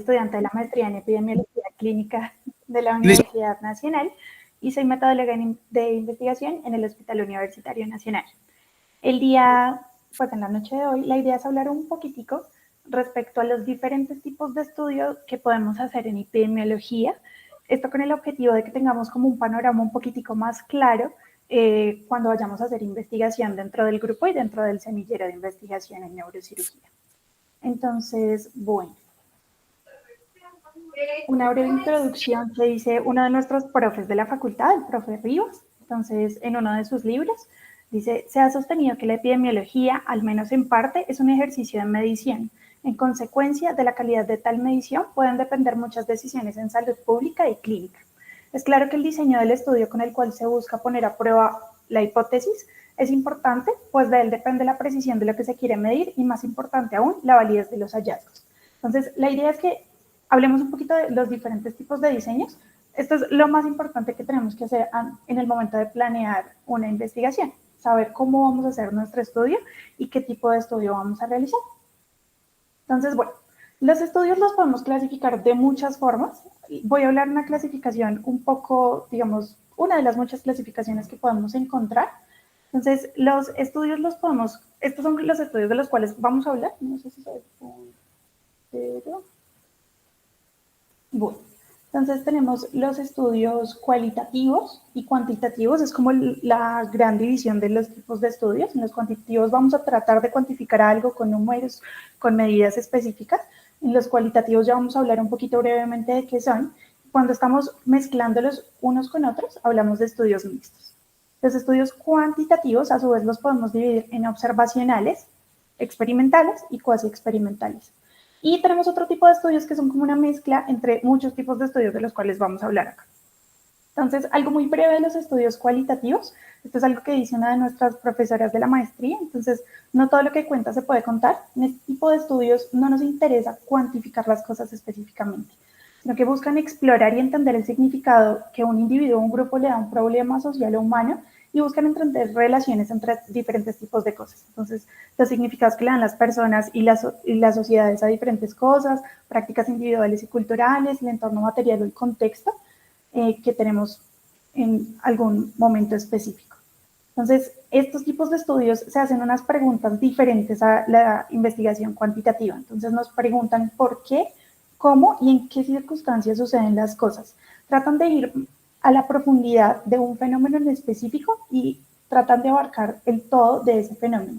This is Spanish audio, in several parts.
estudiante de la maestría en epidemiología clínica de la Listo. Universidad Nacional y soy metodóloga de investigación en el Hospital Universitario Nacional. El día, pues en la noche de hoy, la idea es hablar un poquitico respecto a los diferentes tipos de estudios que podemos hacer en epidemiología, esto con el objetivo de que tengamos como un panorama un poquitico más claro cuando vayamos a hacer investigación dentro del grupo y dentro del semillero de investigación en neurocirugía. Entonces, bueno, una breve introducción que dice uno de nuestros profes de la facultad, el profe Rivas. Entonces, en uno de sus libros, dice, se ha sostenido que la epidemiología, al menos en parte, es un ejercicio de medición. En consecuencia de la calidad de tal medición, pueden depender muchas decisiones en salud pública y clínica. Es claro que el diseño del estudio con el cual se busca poner a prueba la hipótesis es importante, pues de él depende la precisión de lo que se quiere medir y, más importante aún, la validez de los hallazgos. Entonces, la idea es que hablemos un poquito de los diferentes tipos de diseños. Esto es lo más importante que tenemos que hacer en el momento de planear una investigación, saber cómo vamos a hacer nuestro estudio y qué tipo de estudio vamos a realizar. Entonces, bueno, los estudios los podemos clasificar de muchas formas. Voy a hablar de una clasificación un poco, digamos, una de las muchas clasificaciones que podemos encontrar. Entonces, los estudios los podemos, estos son los estudios de los cuales vamos a hablar. No sé si se ve, pero bueno, entonces tenemos los estudios cualitativos y cuantitativos, es como la gran división de los tipos de estudios. En los cuantitativos vamos a tratar de cuantificar algo con números, con medidas específicas. En los cualitativos ya vamos a hablar un poquito brevemente de qué son. Cuando estamos mezclándolos unos con otros, hablamos de estudios mixtos. Los estudios cuantitativos, a su vez, los podemos dividir en observacionales, experimentales y cuasi experimentales. Y tenemos otro tipo de estudios que son como una mezcla entre muchos tipos de estudios de los cuales vamos a hablar acá. Entonces, algo muy breve de los estudios cualitativos. Esto es algo que dice una de nuestras profesoras de la maestría. Entonces, no todo lo que cuenta se puede contar. En este tipo de estudios no nos interesa cuantificar las cosas específicamente, sino que buscan explorar y entender el significado que un individuo o un grupo le da a un problema social o humano y buscan entender relaciones entre diferentes tipos de cosas. Entonces, los significados que le dan las personas y las sociedades a diferentes cosas, prácticas individuales y culturales, el entorno material o el contexto que tenemos en algún momento específico. Entonces, estos tipos de estudios se hacen unas preguntas diferentes a la investigación cuantitativa. Entonces, nos preguntan por qué, cómo y en qué circunstancias suceden las cosas. Tratan de ir a la profundidad de un fenómeno en específico y tratan de abarcar el todo de ese fenómeno.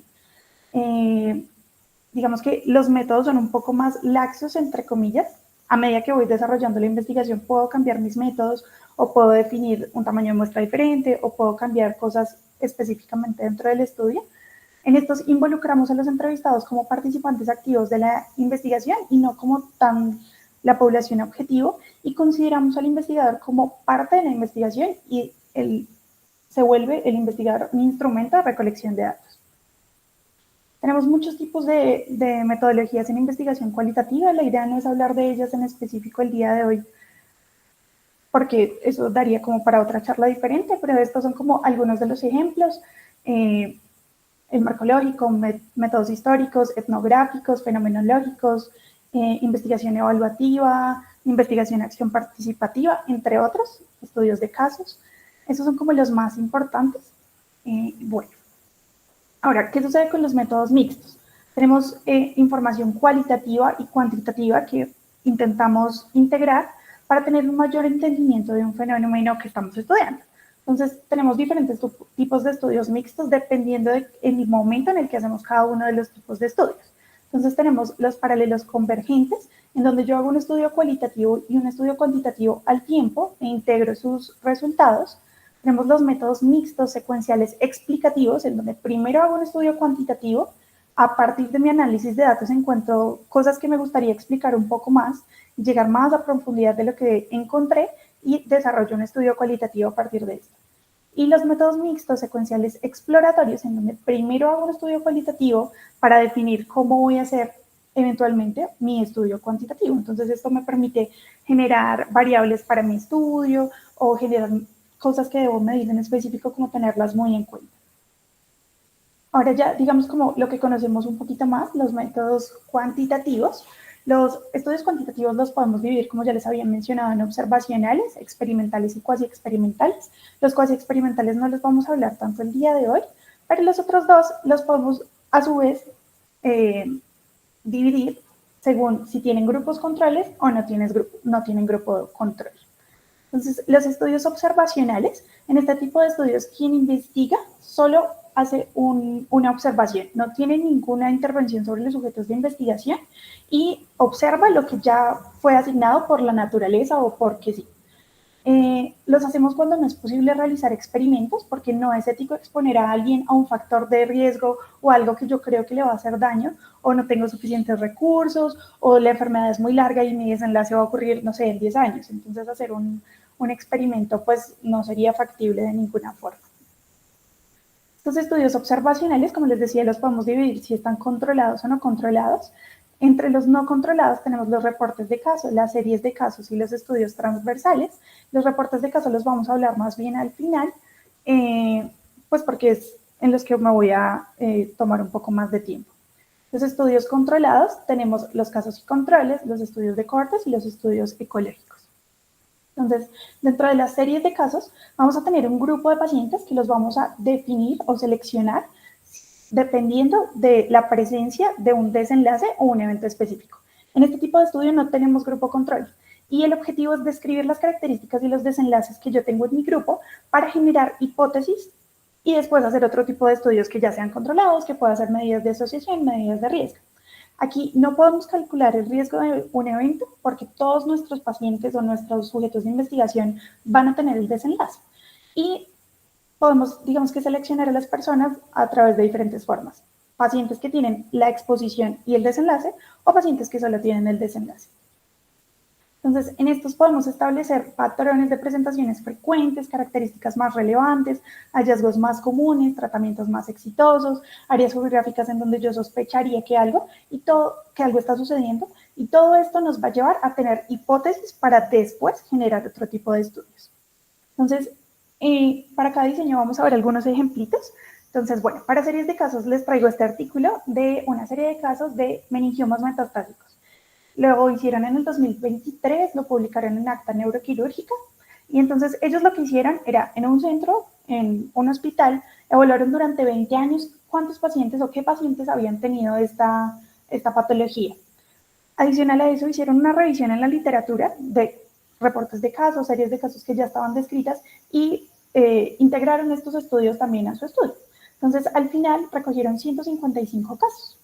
Digamos que los métodos son un poco más laxos, entre comillas. A medida que voy desarrollando la investigación, puedo cambiar mis métodos o puedo definir un tamaño de muestra diferente o puedo cambiar cosas específicamente dentro del estudio. En estos involucramos a los entrevistados como participantes activos de la investigación y no como la población objetivo, y consideramos al investigador como parte de la investigación y se vuelve el investigador un instrumento de recolección de datos. Tenemos muchos tipos de metodologías en investigación cualitativa. La idea no es hablar de ellas en específico el día de hoy, porque eso daría como para otra charla diferente, pero estos son como algunos de los ejemplos. El marco lógico, métodos históricos, etnográficos, fenomenológicos, investigación evaluativa, investigación acción participativa, entre otros, estudios de casos. Esos son como los más importantes. Bueno, ahora, ¿qué sucede con los métodos mixtos? Tenemos información cualitativa y cuantitativa que intentamos integrar para tener un mayor entendimiento de un fenómeno que estamos estudiando. Entonces, tenemos diferentes tipos de estudios mixtos dependiendo del momento en el que hacemos cada uno de los tipos de estudios. Entonces, tenemos los paralelos convergentes, en donde yo hago un estudio cualitativo y un estudio cuantitativo al tiempo e integro sus resultados. Tenemos los métodos mixtos secuenciales explicativos, en donde primero hago un estudio cuantitativo, a partir de mi análisis de datos encuentro cosas que me gustaría explicar un poco más, llegar más a profundidad de lo que encontré y desarrollo un estudio cualitativo a partir de esto. Y los métodos mixtos secuenciales exploratorios, en donde primero hago un estudio cualitativo para definir cómo voy a hacer eventualmente mi estudio cuantitativo. Entonces, esto me permite generar variables para mi estudio o generar cosas que debo medir en específico, como tenerlas muy en cuenta. Ahora ya, digamos, como lo que conocemos un poquito más, los métodos cuantitativos. Los estudios cuantitativos los podemos dividir, como ya les había mencionado, en observacionales, experimentales y cuasi experimentales. Los cuasi experimentales no les vamos a hablar tanto el día de hoy, pero los otros dos los podemos a su vez dividir según si tienen grupos controles o no tienen grupo control. Entonces, los estudios observacionales, en este tipo de estudios, quien investiga solo hace una observación, no tiene ninguna intervención sobre los sujetos de investigación y observa lo que ya fue asignado por la naturaleza o porque sí. Los hacemos cuando no es posible realizar experimentos porque no es ético exponer a alguien a un factor de riesgo o algo que yo creo que le va a hacer daño o no tengo suficientes recursos o la enfermedad es muy larga y mi desenlace va a ocurrir, no sé, en 10 años. Entonces hacer un experimento pues no sería factible de ninguna forma. Estos estudios observacionales, como les decía, los podemos dividir si están controlados o no controlados. Entre los no controlados tenemos los reportes de casos, las series de casos y los estudios transversales. Los reportes de casos los vamos a hablar más bien al final, pues porque es en los que me voy a tomar un poco más de tiempo. Los estudios controlados tenemos los casos y controles, los estudios de cohortes y los estudios ecológicos. Entonces, dentro de las series de casos, vamos a tener un grupo de pacientes que los vamos a definir o seleccionar dependiendo de la presencia de un desenlace o un evento específico. En este tipo de estudio no tenemos grupo control y el objetivo es describir las características y los desenlaces que yo tengo en mi grupo para generar hipótesis y después hacer otro tipo de estudios que ya sean controlados, que puedan ser medidas de asociación, medidas de riesgo. Aquí no podemos calcular el riesgo de un evento porque todos nuestros pacientes o nuestros sujetos de investigación van a tener el desenlace. Y podemos, digamos que seleccionar a las personas a través de diferentes formas. Pacientes que tienen la exposición y el desenlace o pacientes que solo tienen el desenlace. Entonces, en estos podemos establecer patrones de presentaciones frecuentes, características más relevantes, hallazgos más comunes, tratamientos más exitosos, áreas geográficas en donde yo sospecharía que algo está sucediendo, y todo esto nos va a llevar a tener hipótesis para después generar otro tipo de estudios. Entonces, para cada diseño vamos a ver algunos ejemplitos. Entonces, bueno, para series de casos les traigo este artículo de una serie de casos de meningiomas metastásicos. Luego hicieron en el 2023, lo publicaron en Acta Neuroquirúrgica, y entonces ellos lo que hicieron era en un centro, en un hospital, evaluaron durante 20 años cuántos pacientes o qué pacientes habían tenido esta patología. Adicional a eso, hicieron una revisión en la literatura de reportes de casos, series de casos que ya estaban descritas y integraron estos estudios también a su estudio. Entonces, al final recogieron 155 casos.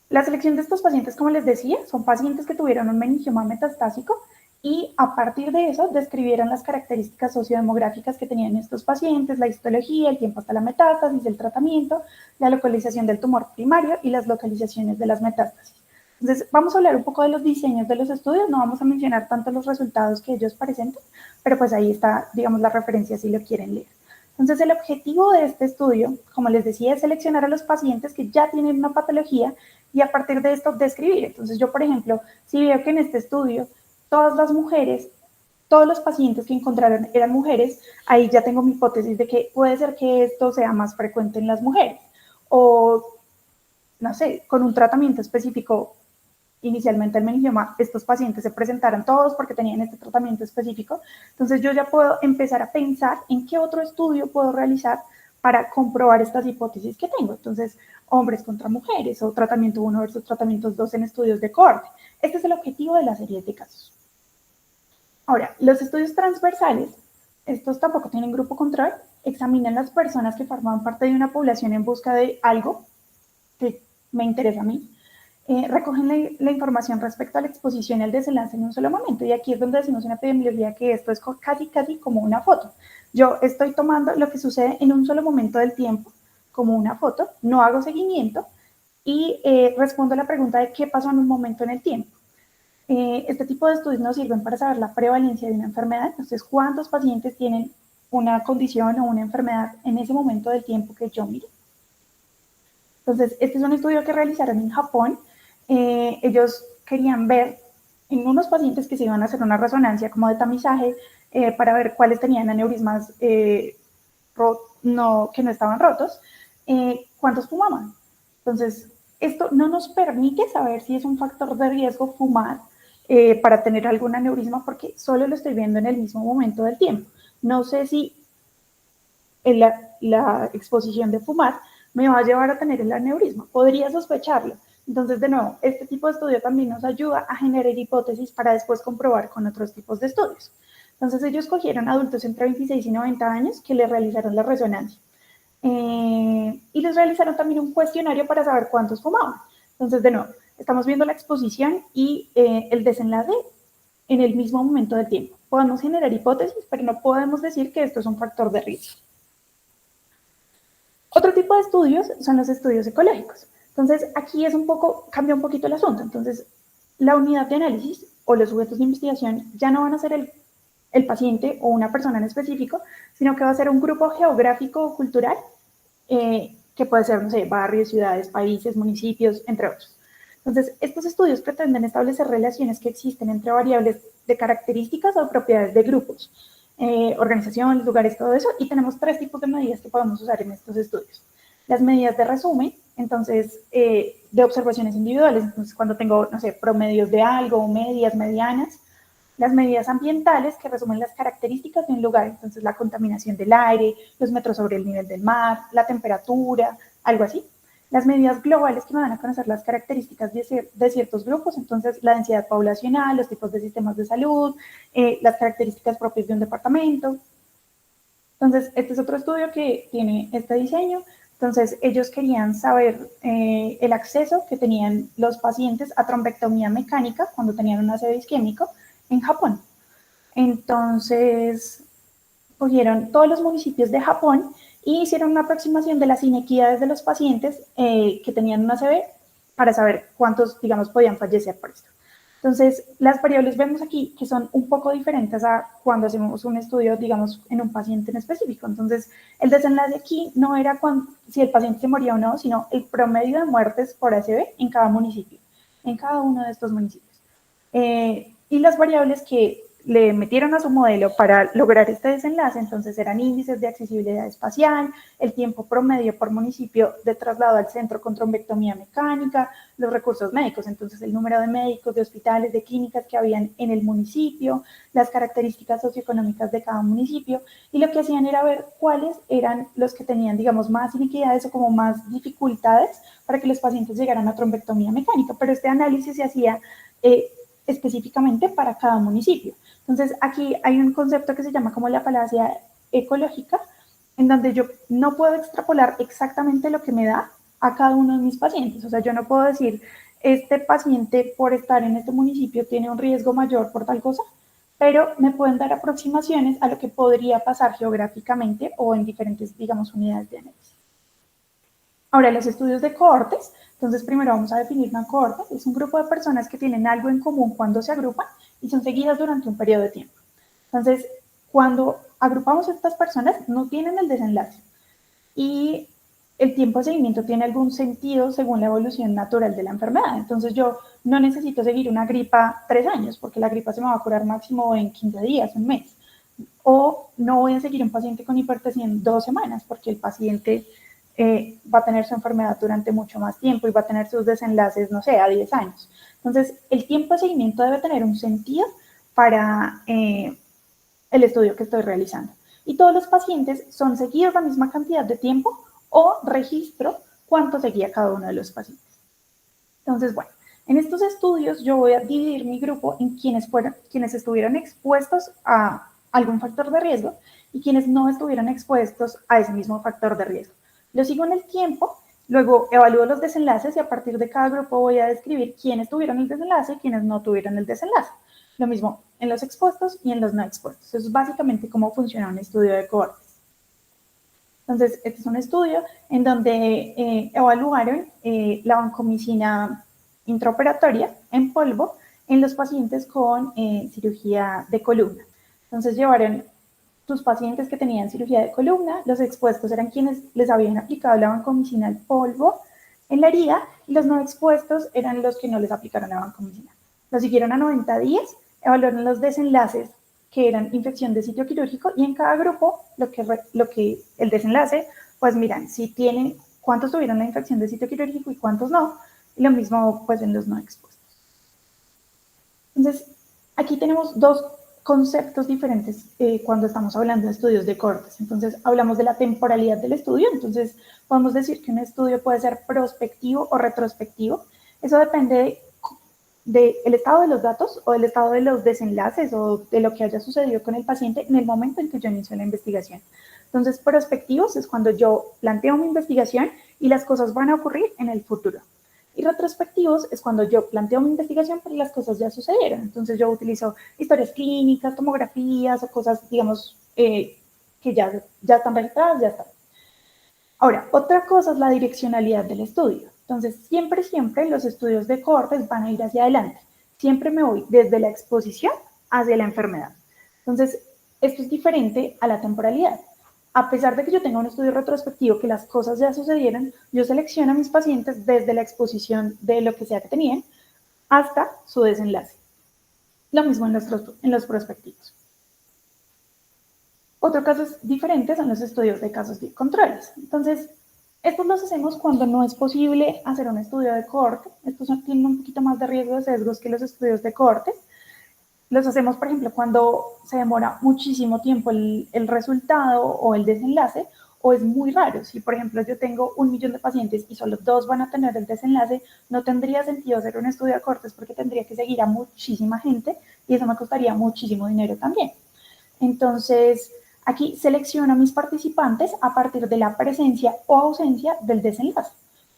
La selección de estos pacientes, como les decía, son pacientes que tuvieron un meningioma metastásico y a partir de eso describieron las características sociodemográficas que tenían estos pacientes, la histología, el tiempo hasta la metástasis, el tratamiento, la localización del tumor primario y las localizaciones de las metástasis. Entonces, vamos a hablar un poco de los diseños de los estudios, no vamos a mencionar tanto los resultados que ellos presentan, pero pues ahí está, digamos, la referencia si lo quieren leer. Entonces, el objetivo de este estudio, como les decía, es seleccionar a los pacientes que ya tienen una patología y a partir de esto describir. Entonces, yo, por ejemplo, si veo que en este estudio todas las mujeres, todos los pacientes que encontraron eran mujeres, ahí ya tengo mi hipótesis de que puede ser que esto sea más frecuente en las mujeres. O, no sé, con un tratamiento específico, inicialmente el meningioma, estos pacientes se presentaron todos porque tenían este tratamiento específico. Entonces yo ya puedo empezar a pensar en qué otro estudio puedo realizar para comprobar estas hipótesis que tengo. Entonces, hombres contra mujeres o tratamiento 1 versus tratamiento 2 en estudios de cohorte. Este es el objetivo de la serie de casos. Ahora, los estudios transversales, estos tampoco tienen grupo control, examinan las personas que forman parte de una población en busca de algo que me interesa a mí, recogen la información respecto a la exposición y al desenlace en un solo momento. Y aquí es donde decimos en epidemiología que esto es casi como una foto. Yo estoy tomando lo que sucede en un solo momento del tiempo, como una foto, no hago seguimiento y respondo a la pregunta de qué pasó en un momento en el tiempo. Este tipo de estudios nos sirven para saber la prevalencia de una enfermedad. Entonces, cuántos pacientes tienen una condición o una enfermedad en ese momento del tiempo que yo miro. Entonces, este es un estudio que realizaron en Japón. Ellos querían ver en unos pacientes que se iban a hacer una resonancia como de tamizaje para ver cuáles tenían aneurismas que no estaban rotos, cuántos fumaban. Entonces, esto no nos permite saber si es un factor de riesgo fumar para tener algún aneurisma, porque solo lo estoy viendo en el mismo momento del tiempo. No sé si en la exposición de fumar me va a llevar a tener el aneurisma. Podría sospecharlo. Entonces, de nuevo, este tipo de estudio también nos ayuda a generar hipótesis para después comprobar con otros tipos de estudios. Entonces, ellos cogieron adultos entre 26 y 90 años que les realizaron la resonancia. Y les realizaron también un cuestionario para saber cuántos fumaban. Entonces, de nuevo, estamos viendo la exposición y el desenlace en el mismo momento del tiempo. Podemos generar hipótesis, pero no podemos decir que esto es un factor de riesgo. Otro tipo de estudios son los estudios ecológicos. Entonces, aquí es cambia un poquito el asunto. Entonces, la unidad de análisis o los sujetos de investigación ya no van a ser el paciente o una persona en específico, sino que va a ser un grupo geográfico o cultural que puede ser, no sé, barrios, ciudades, países, municipios, entre otros. Entonces, estos estudios pretenden establecer relaciones que existen entre variables de características o propiedades de grupos, organizaciones, lugares, todo eso, y tenemos 3 tipos de medidas que podemos usar en estos estudios. Las medidas de resumen, entonces, de observaciones individuales, entonces cuando tengo, no sé, promedios de algo, medias, medianas, las medidas ambientales que resumen las características de un lugar, entonces la contaminación del aire, los metros sobre el nivel del mar, la temperatura, algo así. Las medidas globales que me van a conocer las características de ciertos grupos, entonces la densidad poblacional, los tipos de sistemas de salud, las características propias de un departamento. Entonces, este es otro estudio que tiene este diseño. Entonces, ellos querían saber el acceso que tenían los pacientes a trombectomía mecánica cuando tenían un ACV isquémico en Japón. Entonces, cogieron todos los municipios de Japón y hicieron una aproximación de las inequidades de los pacientes que tenían una ACV para saber cuántos, digamos, podían fallecer por esto. Entonces, las variables vemos aquí que son un poco diferentes a cuando hacemos un estudio, digamos, en un paciente en específico. Entonces, el desenlace aquí no era si el paciente se moría o no, sino el promedio de muertes por ACV en cada municipio, en cada uno de estos municipios. Y las variables que le metieron a su modelo para lograr este desenlace, entonces eran índices de accesibilidad espacial, el tiempo promedio por municipio de traslado al centro con trombectomía mecánica, los recursos médicos, entonces el número de médicos, de hospitales, de clínicas que habían en el municipio, las características socioeconómicas de cada municipio, y lo que hacían era ver cuáles eran los que tenían, digamos, más inequidades o como más dificultades para que los pacientes llegaran a trombectomía mecánica, pero este análisis se hacía específicamente para cada municipio. Entonces, aquí hay un concepto que se llama como la falacia ecológica, en donde yo no puedo extrapolar exactamente lo que me da a cada uno de mis pacientes. O sea, yo no puedo decir, este paciente por estar en este municipio tiene un riesgo mayor por tal cosa, pero me pueden dar aproximaciones a lo que podría pasar geográficamente o en diferentes, digamos, unidades de análisis. Ahora, los estudios de cohortes. Entonces, primero vamos a definir una cohorte. Es un grupo de personas que tienen algo en común cuando se agrupan y son seguidas durante un periodo de tiempo. Entonces, cuando agrupamos a estas personas, no tienen el desenlace. Y el tiempo de seguimiento tiene algún sentido según la evolución natural de la enfermedad. Entonces, yo no necesito seguir una gripa 3 años, porque la gripa se me va a curar máximo en 15 días, un mes. O no voy a seguir un paciente con hipertensión 2 semanas, porque el paciente va a tener su enfermedad durante mucho más tiempo y va a tener sus desenlaces, no sé, a 10 años. Entonces, el tiempo de seguimiento debe tener un sentido para el estudio que estoy realizando. Y todos los pacientes son seguidos la misma cantidad de tiempo o registro cuánto seguía cada uno de los pacientes. Entonces, bueno, en estos estudios yo voy a dividir mi grupo en quienes estuvieron expuestos a algún factor de riesgo y quienes no estuvieron expuestos a ese mismo factor de riesgo. Lo sigo en el tiempo, luego evalúo los desenlaces y a partir de cada grupo voy a describir quiénes tuvieron el desenlace y quiénes no tuvieron el desenlace. Lo mismo en los expuestos y en los no expuestos. Eso es básicamente cómo funciona un estudio de cohortes. Entonces, este es un estudio en donde evaluaron la vancomicina intraoperatoria en polvo en los pacientes con cirugía de columna. Entonces, llevaron sus pacientes que tenían cirugía de columna, los expuestos eran quienes les habían aplicado la vancomicina al polvo en la herida y los no expuestos eran los que no les aplicaron la vancomicina. Los siguieron a 90 días, evaluaron los desenlaces que eran infección de sitio quirúrgico y en cada grupo lo que el desenlace, pues miran, si tienen cuántos tuvieron la infección de sitio quirúrgico y cuántos no, Y lo mismo pues en los no expuestos. Entonces, aquí tenemos dos conceptos diferentes cuando estamos hablando de estudios de cohortes. Entonces, hablamos de la temporalidad del estudio. Entonces, podemos decir que un estudio puede ser prospectivo o retrospectivo. Eso depende del estado de los datos o del estado de los desenlaces o de lo que haya sucedido con el paciente en el momento en que yo inicio la investigación. Entonces, prospectivos es cuando yo planteo mi investigación y las cosas van a ocurrir en el futuro. Y retrospectivos es cuando yo planteo mi investigación, pero las cosas ya sucedieron. Entonces yo utilizo historias clínicas, tomografías o cosas, digamos, que ya están registradas, ya están. Ahora, otra cosa es la direccionalidad del estudio. Entonces, siempre los estudios de cohortes van a ir hacia adelante. Siempre me voy desde la exposición hacia la enfermedad. Entonces, esto es diferente a la temporalidad. A pesar de que yo tenga un estudio retrospectivo, que las cosas ya sucedieron, yo selecciono a mis pacientes desde la exposición de lo que sea que tenían hasta su desenlace. Lo mismo en los prospectivos. Otro caso diferente son los estudios de casos de controles. Entonces, estos los hacemos cuando no es posible hacer un estudio de cohorte. Estos tienen un poquito más de riesgo de sesgos que los estudios de cohorte. Los hacemos, por ejemplo, cuando se demora muchísimo tiempo el resultado o el desenlace, o es muy raro. Si, por ejemplo, yo tengo 1 millón de pacientes y solo 2 van a tener el desenlace, no tendría sentido hacer un estudio de cohortes porque tendría que seguir a muchísima gente y eso me costaría muchísimo dinero también. Entonces, aquí selecciono a mis participantes a partir de la presencia o ausencia del desenlace.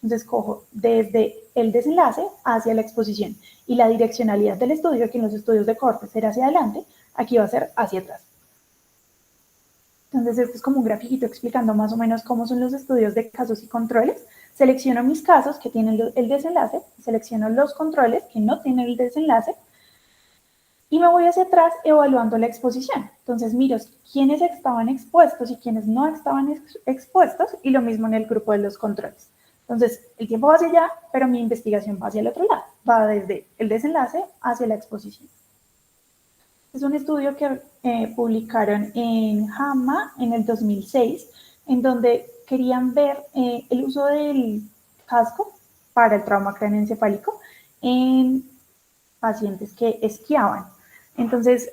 Entonces, cojo desde el desenlace hacia la exposición y la direccionalidad del estudio, que en los estudios de cohortes será hacia adelante, aquí va a ser hacia atrás. Entonces, esto es como un grafiquito explicando más o menos cómo son los estudios de casos y controles. Selecciono mis casos que tienen el desenlace, selecciono los controles que no tienen el desenlace, y me voy hacia atrás evaluando la exposición. Entonces miro quiénes estaban expuestos y quiénes no estaban expuestos, y lo mismo en el grupo de los controles. Entonces el tiempo va hacia allá, pero mi investigación va hacia el otro lado, va desde el desenlace hacia la exposición. Es un estudio que publicaron en JAMA en el 2006, en donde querían ver el uso del casco para el trauma craneoencefálico en pacientes que esquiaban. Entonces,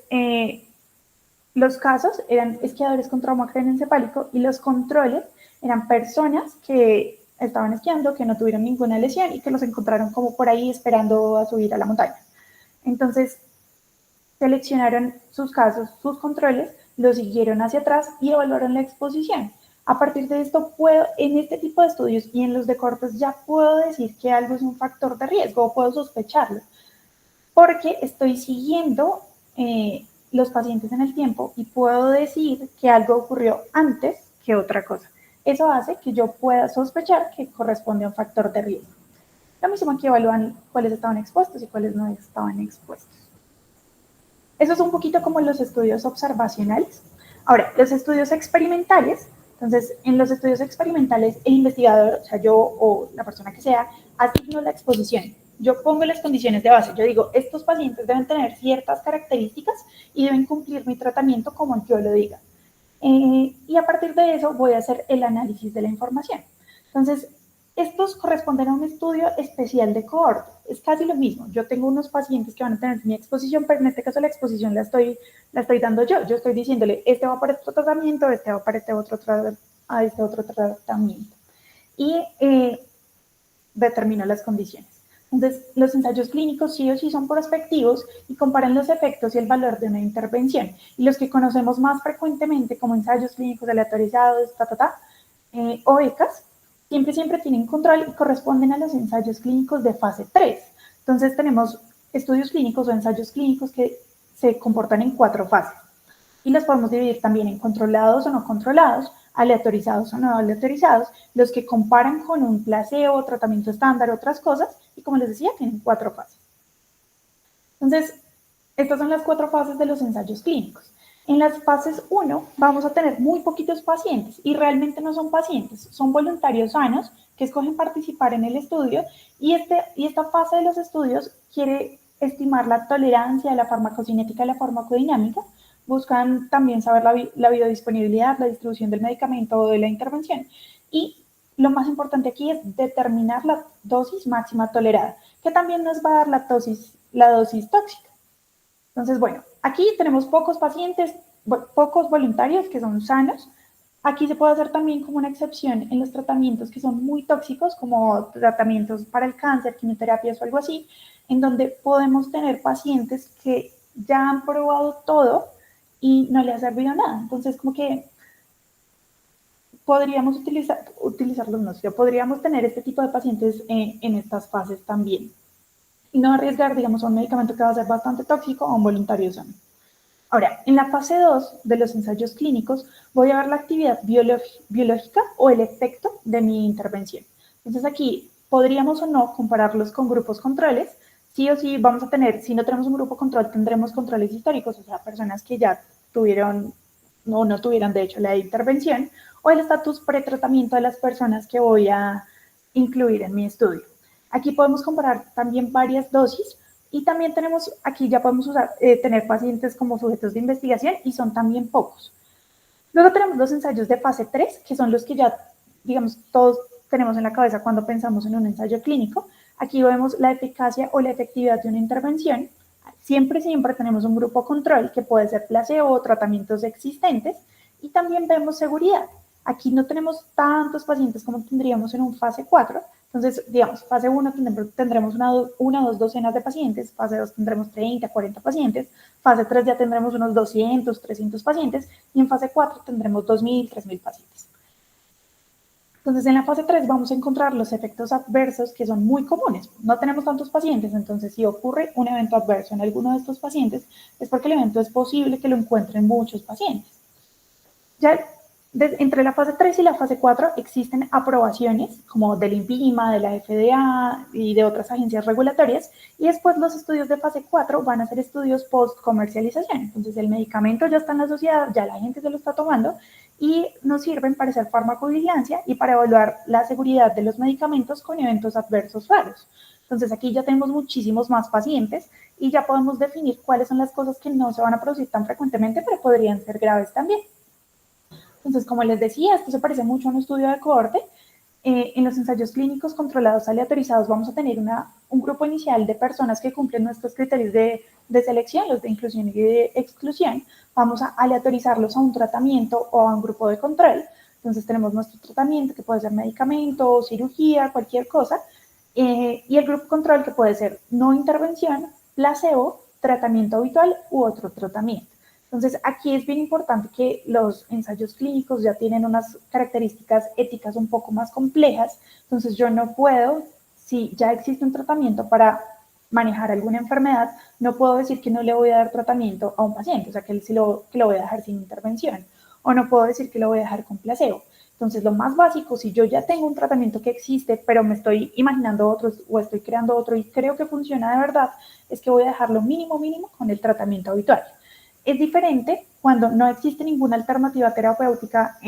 los casos eran esquiadores con trauma craneoencefálico y los controles eran personas que estaban esquiando, que no tuvieron ninguna lesión y que los encontraron como por ahí esperando a subir a la montaña. Entonces, seleccionaron sus casos, sus controles, los siguieron hacia atrás y evaluaron la exposición. A partir de esto, en este tipo de estudios y en los de cohortes ya puedo decir que algo es un factor de riesgo o puedo sospecharlo, porque estoy siguiendo los pacientes en el tiempo y puedo decir que algo ocurrió antes que otra cosa. Eso hace que yo pueda sospechar que corresponde a un factor de riesgo. Lo mismo que evalúan cuáles estaban expuestos y cuáles no estaban expuestos. Eso es un poquito como los estudios observacionales. Ahora, los estudios experimentales. Entonces, en los estudios experimentales, el investigador, o sea, yo o la persona que sea, asigno la exposición. Yo pongo las condiciones de base. Yo digo, estos pacientes deben tener ciertas características y deben cumplir mi tratamiento como yo lo diga. Y a partir de eso voy a hacer el análisis de la información. Entonces, estos corresponden a un estudio especial de cohorte. Es casi lo mismo. Yo tengo unos pacientes que van a tener mi exposición, pero en este caso la exposición la estoy dando yo. Yo estoy diciéndole, este va para este tratamiento, este va para este otro tratamiento. Y determino las condiciones. Entonces, los ensayos clínicos sí o sí son prospectivos y comparan los efectos y el valor de una intervención. Y los que conocemos más frecuentemente como ensayos clínicos aleatorizados, o ECAS, siempre tienen control y corresponden a los ensayos clínicos de fase 3. Entonces tenemos estudios clínicos o ensayos clínicos que se comportan en 4 fases. Y los podemos dividir también en controlados o no controlados, aleatorizados o no aleatorizados, los que comparan con un placebo, tratamiento estándar, otras cosas, y como les decía, tienen 4 fases. Entonces, estas son las 4 fases de los ensayos clínicos. En las fases 1 vamos a tener muy poquitos pacientes y realmente no son pacientes, son voluntarios sanos que escogen participar en el estudio y esta fase de los estudios quiere estimar la tolerancia, la farmacocinética y la farmacodinámica. Buscan también saber la biodisponibilidad, la distribución del medicamento o de la intervención y lo más importante aquí es determinar la dosis máxima tolerada, que también nos va a dar la dosis tóxica. Entonces, bueno, aquí tenemos pocos pacientes, pocos voluntarios que son sanos. Aquí se puede hacer también como una excepción en los tratamientos que son muy tóxicos, como tratamientos para el cáncer, quimioterapias o algo así, en donde podemos tener pacientes que ya han probado todo y no le ha servido nada. Entonces, como que podríamos utilizarlos, no sé, podríamos tener este tipo de pacientes en estas fases también. Y no arriesgar, digamos, a un medicamento que va a ser bastante tóxico a un voluntario sano. Ahora, en la fase 2 de los ensayos clínicos voy a ver la actividad biológica o el efecto de mi intervención. Entonces aquí podríamos o no compararlos con grupos controles. Sí o sí vamos a tener, si no tenemos un grupo control, tendremos controles históricos, o sea, personas que ya tuvieron o no tuvieran de hecho la intervención, o el estatus pretratamiento de las personas que voy a incluir en mi estudio. Aquí podemos comparar también varias dosis y también tenemos, aquí ya podemos tener pacientes como sujetos de investigación y son también pocos. Luego tenemos los ensayos de fase 3, que son los que ya, digamos, todos tenemos en la cabeza cuando pensamos en un ensayo clínico. Aquí vemos la eficacia o la efectividad de una intervención. Siempre tenemos un grupo control que puede ser placebo o tratamientos existentes. Y también vemos seguridad. Aquí no tenemos tantos pacientes como tendríamos en un fase 4. Entonces, digamos, fase 1 tendremos una o dos docenas de pacientes, fase 2 tendremos 30, 40 pacientes, fase 3 ya tendremos unos 200, 300 pacientes y en fase 4 tendremos 2.000, 3.000 pacientes. Entonces, en la fase 3 vamos a encontrar los efectos adversos que son muy comunes. No tenemos tantos pacientes, entonces si ocurre un evento adverso en alguno de estos pacientes, es porque el evento es posible que lo encuentren muchos pacientes. Ya entre la fase 3 y la fase 4 existen aprobaciones como del INVIMA, de la FDA y de otras agencias regulatorias, y después los estudios de fase 4 van a ser estudios post-comercialización. Entonces el medicamento ya está en la sociedad, ya la gente se lo está tomando y nos sirven para hacer farmacovigilancia y para evaluar la seguridad de los medicamentos con eventos adversos raros. Entonces aquí ya tenemos muchísimos más pacientes y ya podemos definir cuáles son las cosas que no se van a producir tan frecuentemente, pero podrían ser graves también. Entonces, como les decía, esto se parece mucho a un estudio de cohorte. En los ensayos clínicos controlados aleatorizados vamos a tener un grupo inicial de personas que cumplen nuestros criterios de selección, los de inclusión y de exclusión. Vamos a aleatorizarlos a un tratamiento o a un grupo de control. Entonces tenemos nuestro tratamiento, que puede ser medicamento, cirugía, cualquier cosa, y el grupo control, que puede ser no intervención, placebo, tratamiento habitual u otro tratamiento. Entonces, aquí es bien importante que los ensayos clínicos ya tienen unas características éticas un poco más complejas. Entonces, yo no puedo, si ya existe un tratamiento para manejar alguna enfermedad, no puedo decir que no le voy a dar tratamiento a un paciente, o sea, que lo voy a dejar sin intervención, o no puedo decir que lo voy a dejar con placebo. Entonces, lo más básico, si yo ya tengo un tratamiento que existe, pero me estoy imaginando otro o estoy creando otro y creo que funciona de verdad, es que voy a dejar lo mínimo con el tratamiento habitual. Es diferente cuando no existe ninguna alternativa terapéutica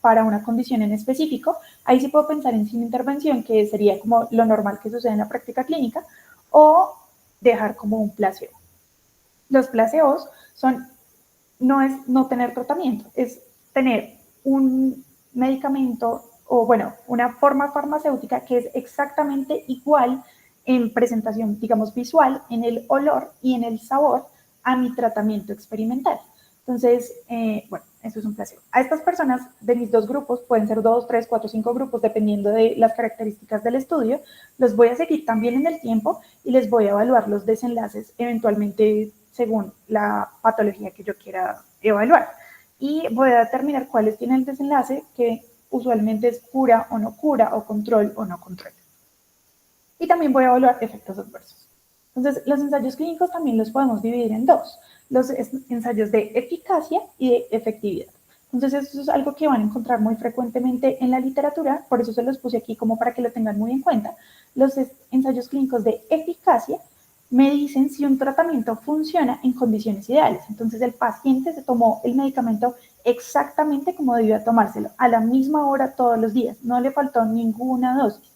para una condición en específico. Ahí sí puedo pensar en sin intervención, que sería como lo normal que sucede en la práctica clínica, o dejar como un placebo. Los placebos no es no tener tratamiento, es tener un medicamento o, bueno, una forma farmacéutica que es exactamente igual en presentación, digamos, visual, en el olor y en el sabor a mi tratamiento experimental. Entonces, bueno, eso es un placebo. A estas personas de mis dos grupos, pueden ser 2, 3, 4, 5 grupos, dependiendo de las características del estudio, los voy a seguir también en el tiempo y les voy a evaluar los desenlaces eventualmente según la patología que yo quiera evaluar. Y voy a determinar cuáles tienen el desenlace, que usualmente es cura o no cura, o control o no control. Y también voy a evaluar efectos adversos. Entonces, los ensayos clínicos también los podemos dividir en dos: los ensayos de eficacia y de efectividad. Entonces, eso es algo que van a encontrar muy frecuentemente en la literatura, por eso se los puse aquí como para que lo tengan muy en cuenta. Los ensayos clínicos de eficacia me dicen si un tratamiento funciona en condiciones ideales. Entonces, el paciente se tomó el medicamento exactamente como debía tomárselo, a la misma hora todos los días, no le faltó ninguna dosis.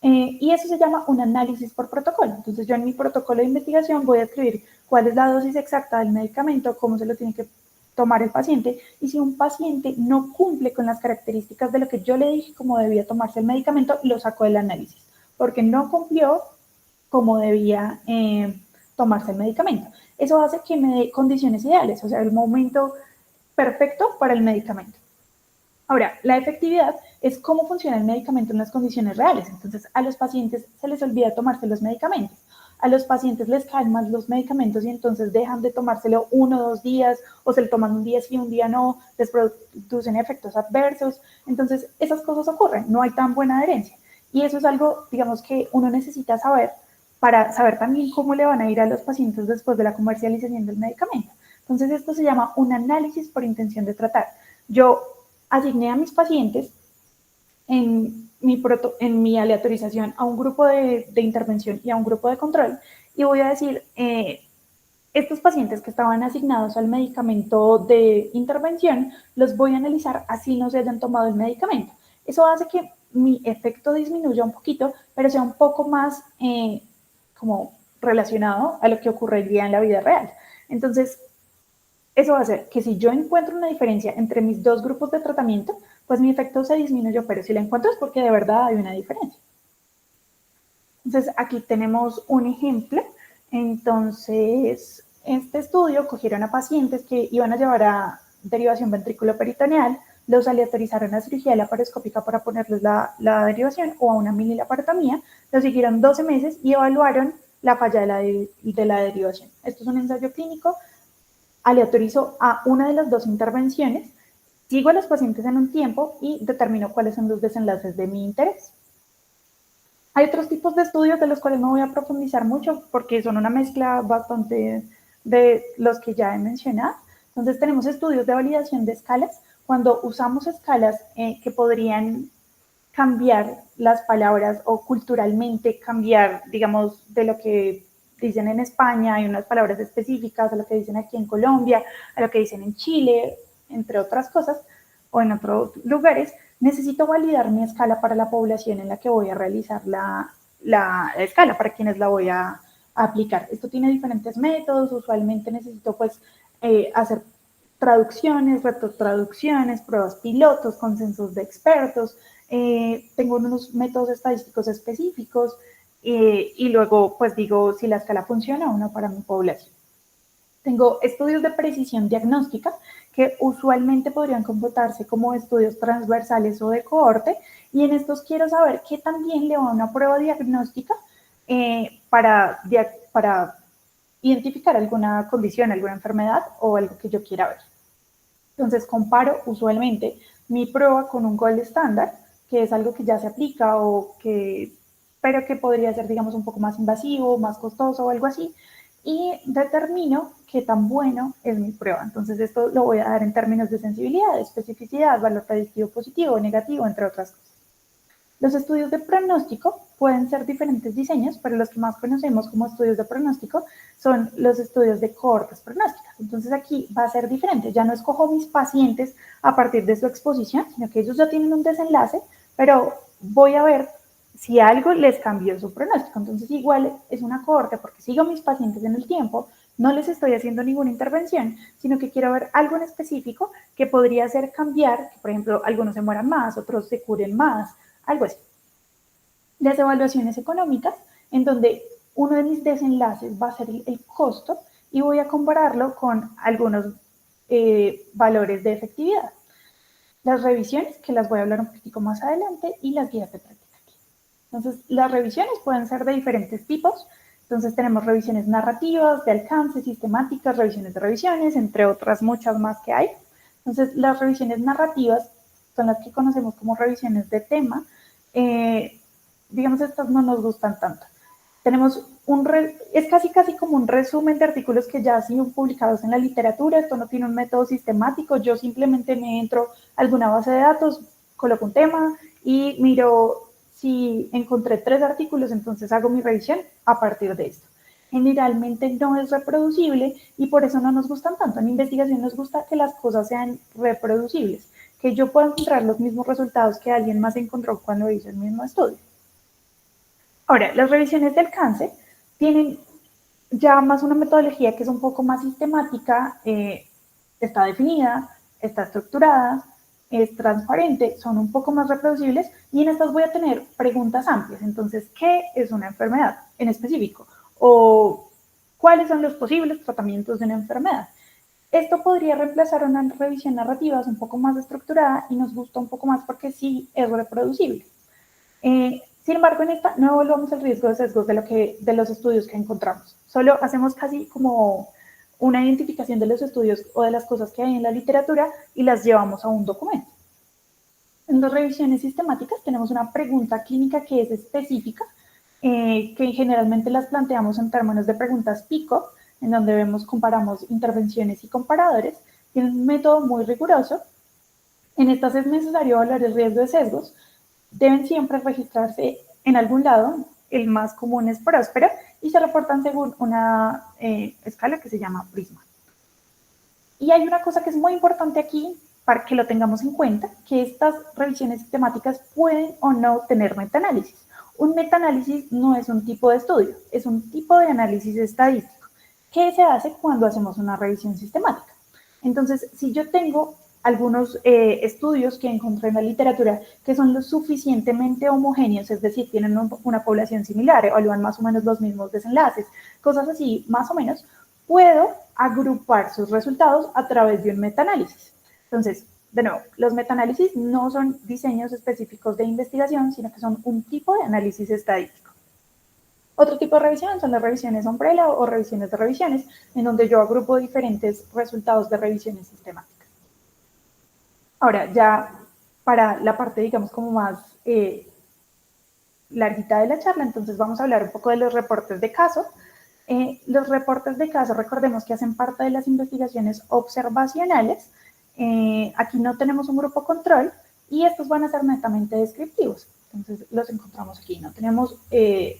Y eso se llama un análisis por protocolo. Entonces, yo en mi protocolo de investigación voy a escribir cuál es la dosis exacta del medicamento, cómo se lo tiene que tomar el paciente, y si un paciente no cumple con las características de lo que yo le dije como debía tomarse el medicamento, lo saco del análisis, porque no cumplió como debía tomarse el medicamento. Eso hace que me dé condiciones ideales, o sea, el momento perfecto para el medicamento. Ahora, la efectividad es cómo funciona el medicamento en las condiciones reales. Entonces, a los pacientes se les olvida tomarse los medicamentos. A los pacientes les caen mal los medicamentos y entonces dejan de tomárselo 1 o 2 días, o se lo toman un día sí, un día no, les producen efectos adversos. Entonces, esas cosas ocurren, no hay tan buena adherencia. Y eso es algo, digamos, que uno necesita saber para saber también cómo le van a ir a los pacientes después de la comercialización del medicamento. Entonces, esto se llama un análisis por intención de tratar. Yo asigné a mis pacientes en mi aleatorización a un grupo de intervención y a un grupo de control, y voy a decir, estos pacientes que estaban asignados al medicamento de intervención, los voy a analizar así no se hayan tomado el medicamento. Eso hace que mi efecto disminuya un poquito, pero sea un poco más como relacionado a lo que ocurriría en la vida real. Entonces, eso va a hacer que si yo encuentro una diferencia entre mis dos grupos de tratamiento, pues mi efecto se disminuyó, pero si la encuentro es porque de verdad hay una diferencia. Entonces, aquí tenemos un ejemplo. Entonces, este estudio cogieron a pacientes que iban a llevar a derivación ventriculoperitoneal, los aleatorizaron a cirugía laparoscópica para ponerles la derivación o a una mini laparotomía, los siguieron 12 meses y evaluaron la falla de la derivación. Esto es un ensayo clínico, aleatorizo a una de las dos intervenciones, sigo a los pacientes en un tiempo y determino cuáles son los desenlaces de mi interés. Hay otros tipos de estudios de los cuales no voy a profundizar mucho porque son una mezcla bastante de los que ya he mencionado. Entonces tenemos estudios de validación de escalas, cuando usamos escalas que podrían cambiar las palabras o culturalmente cambiar, digamos, de lo que dicen en España, hay unas palabras específicas, a lo que dicen aquí en Colombia, a lo que dicen en Chile, entre otras cosas, o en otros lugares. Necesito validar mi escala para la población en la que voy a realizar la escala, para quienes la voy a aplicar. Esto tiene diferentes métodos, usualmente necesito pues hacer traducciones, retrotraducciones, pruebas pilotos, consensos de expertos, tengo unos métodos estadísticos específicos y luego pues digo si la escala funciona o no para mi población. Tengo estudios de precisión diagnóstica que usualmente podrían computarse como estudios transversales o de cohorte, y en estos quiero saber qué también le va a una prueba diagnóstica para identificar alguna condición, alguna enfermedad o algo que yo quiera ver. Entonces comparo usualmente mi prueba con un gold estándar, que es algo que ya se aplica pero que podría ser, digamos, un poco más invasivo, más costoso o algo así, y determino qué tan bueno es mi prueba. Entonces esto lo voy a dar en términos de sensibilidad, especificidad, valor predictivo positivo o negativo, entre otras cosas. Los estudios de pronóstico pueden ser diferentes diseños, pero los que más conocemos como estudios de pronóstico son los estudios de cohortes pronósticas. Entonces aquí va a ser diferente, ya no escojo mis pacientes a partir de su exposición, sino que ellos ya tienen un desenlace, pero voy a ver si algo les cambió su pronóstico. Entonces igual es una cohorte porque sigo a mis pacientes en el tiempo, no les estoy haciendo ninguna intervención, sino que quiero ver algo en específico que podría hacer cambiar, que por ejemplo algunos se mueran más, otros se curen más, algo así. Las evaluaciones económicas, en donde uno de mis desenlaces va a ser el costo y voy a compararlo con algunos valores de efectividad. Las revisiones, que las voy a hablar un poquitico más adelante, y las guías de práctica. Entonces, las revisiones pueden ser de diferentes tipos. Entonces, tenemos revisiones narrativas, de alcance, sistemáticas, revisiones de revisiones, entre otras muchas más que hay. Entonces, las revisiones narrativas son las que conocemos como revisiones de tema. Digamos, estas no nos gustan tanto. Tenemos es casi como un resumen de artículos que ya han sido publicados en la literatura. Esto no tiene un método sistemático, yo simplemente me entro a alguna base de datos, coloco un tema y miro si encontré 3 artículos, entonces hago mi revisión a partir de esto. Generalmente no es reproducible y por eso no nos gustan tanto. En investigación nos gusta que las cosas sean reproducibles, que yo pueda encontrar los mismos resultados que alguien más encontró cuando hizo el mismo estudio. Ahora, las revisiones de alcance tienen ya más una metodología que es un poco más sistemática. está definida, está estructurada, es transparente, son un poco más reproducibles y en estas voy a tener preguntas amplias. Entonces, ¿qué es una enfermedad en específico? O ¿cuáles son los posibles tratamientos de una enfermedad? Esto podría reemplazar una revisión narrativa un poco más estructurada y nos gusta un poco más porque sí es reproducible. Sin embargo, en esta no evaluamos el riesgo de sesgos de los estudios que encontramos. Solo hacemos casi como una identificación de los estudios o de las cosas que hay en la literatura y las llevamos a un documento. En las revisiones sistemáticas tenemos una pregunta clínica que es específica, que generalmente las planteamos en términos de preguntas PICO, en donde comparamos intervenciones y comparadores. Tiene un método muy riguroso. En estas es necesario evaluar el riesgo de sesgos. Deben siempre registrarse en algún lado. El más común es Próspera y se reportan según una escala que se llama Prisma. Y hay una cosa que es muy importante aquí para que lo tengamos en cuenta, que estas revisiones sistemáticas pueden o no tener metaanálisis. Un metaanálisis no es un tipo de estudio, es un tipo de análisis estadístico que se hace cuando hacemos una revisión sistemática. Entonces, si yo tengo algunos estudios que encontré en la literatura que son lo suficientemente homogéneos, es decir, tienen una población similar, evalúan más o menos los mismos desenlaces, cosas así, más o menos, puedo agrupar sus resultados a través de un metaanálisis. Entonces, de nuevo, los metaanálisis no son diseños específicos de investigación, sino que son un tipo de análisis estadístico. Otro tipo de revisión son las revisiones umbrella o revisiones de revisiones, en donde yo agrupo diferentes resultados de revisiones sistemáticas. Ahora, ya para la parte, digamos, como más larguita de la charla, entonces vamos a hablar un poco de los reportes de caso. Los reportes de caso, recordemos que hacen parte de las investigaciones observacionales. Aquí no tenemos un grupo control y estos van a ser netamente descriptivos. Entonces los encontramos aquí. No tenemos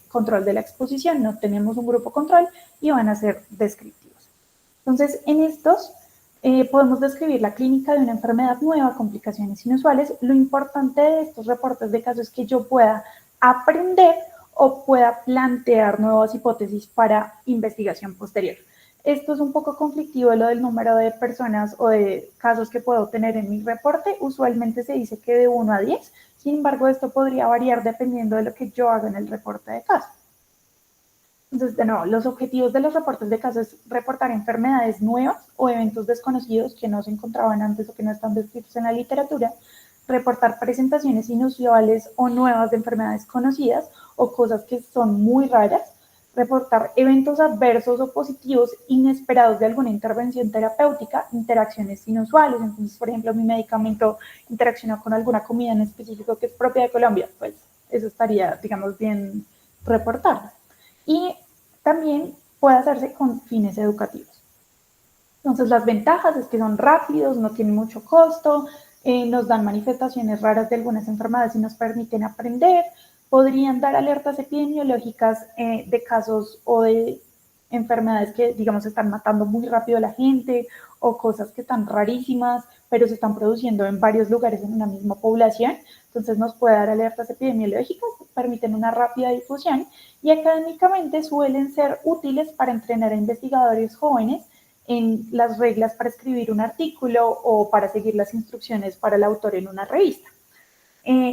control de la exposición, no tenemos un grupo control y van a ser descriptivos. Entonces en estos podemos describir la clínica de una enfermedad nueva, complicaciones inusuales. Lo importante de estos reportes de caso es que yo pueda aprender o pueda plantear nuevas hipótesis para investigación posterior. Esto es un poco conflictivo, lo del número de personas o de casos que puedo tener en mi reporte. Usualmente se dice que de 1 a 10, sin embargo, esto podría variar dependiendo de lo que yo haga en el reporte de caso. Entonces, de nuevo, los objetivos de los reportes de caso es reportar enfermedades nuevas o eventos desconocidos que no se encontraban antes o que no están descritos en la literatura, reportar presentaciones inusuales o nuevas de enfermedades conocidas o cosas que son muy raras, reportar eventos adversos o positivos inesperados de alguna intervención terapéutica, interacciones inusuales. Entonces, por ejemplo, mi medicamento interacciona con alguna comida en específico que es propia de Colombia, pues eso estaría, digamos, bien reportarlo. Y también puede hacerse con fines educativos. Entonces, las ventajas es que son rápidos, no tienen mucho costo, nos dan manifestaciones raras de algunas enfermedades y nos permiten aprender, podrían dar alertas epidemiológicas de casos o de enfermedades que, digamos, están matando muy rápido a la gente o cosas que están rarísimas, pero se están produciendo en varios lugares en una misma población. Entonces nos puede dar alertas epidemiológicas, permiten una rápida difusión y académicamente suelen ser útiles para entrenar a investigadores jóvenes en las reglas para escribir un artículo o para seguir las instrucciones para el autor en una revista.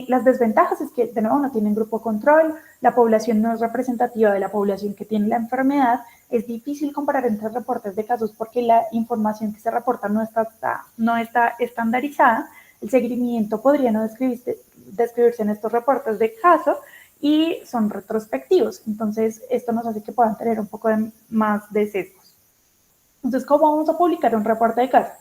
Las desventajas es que, de nuevo, no tienen grupo control, la población no es representativa de la población que tiene la enfermedad, es difícil comparar entre reportes de casos porque la información que se reporta no está estandarizada, el seguimiento podría no describirse en estos reportes de caso y son retrospectivos, entonces esto nos hace que puedan tener un poco más de sesgos. Entonces, ¿cómo vamos a publicar un reporte de caso?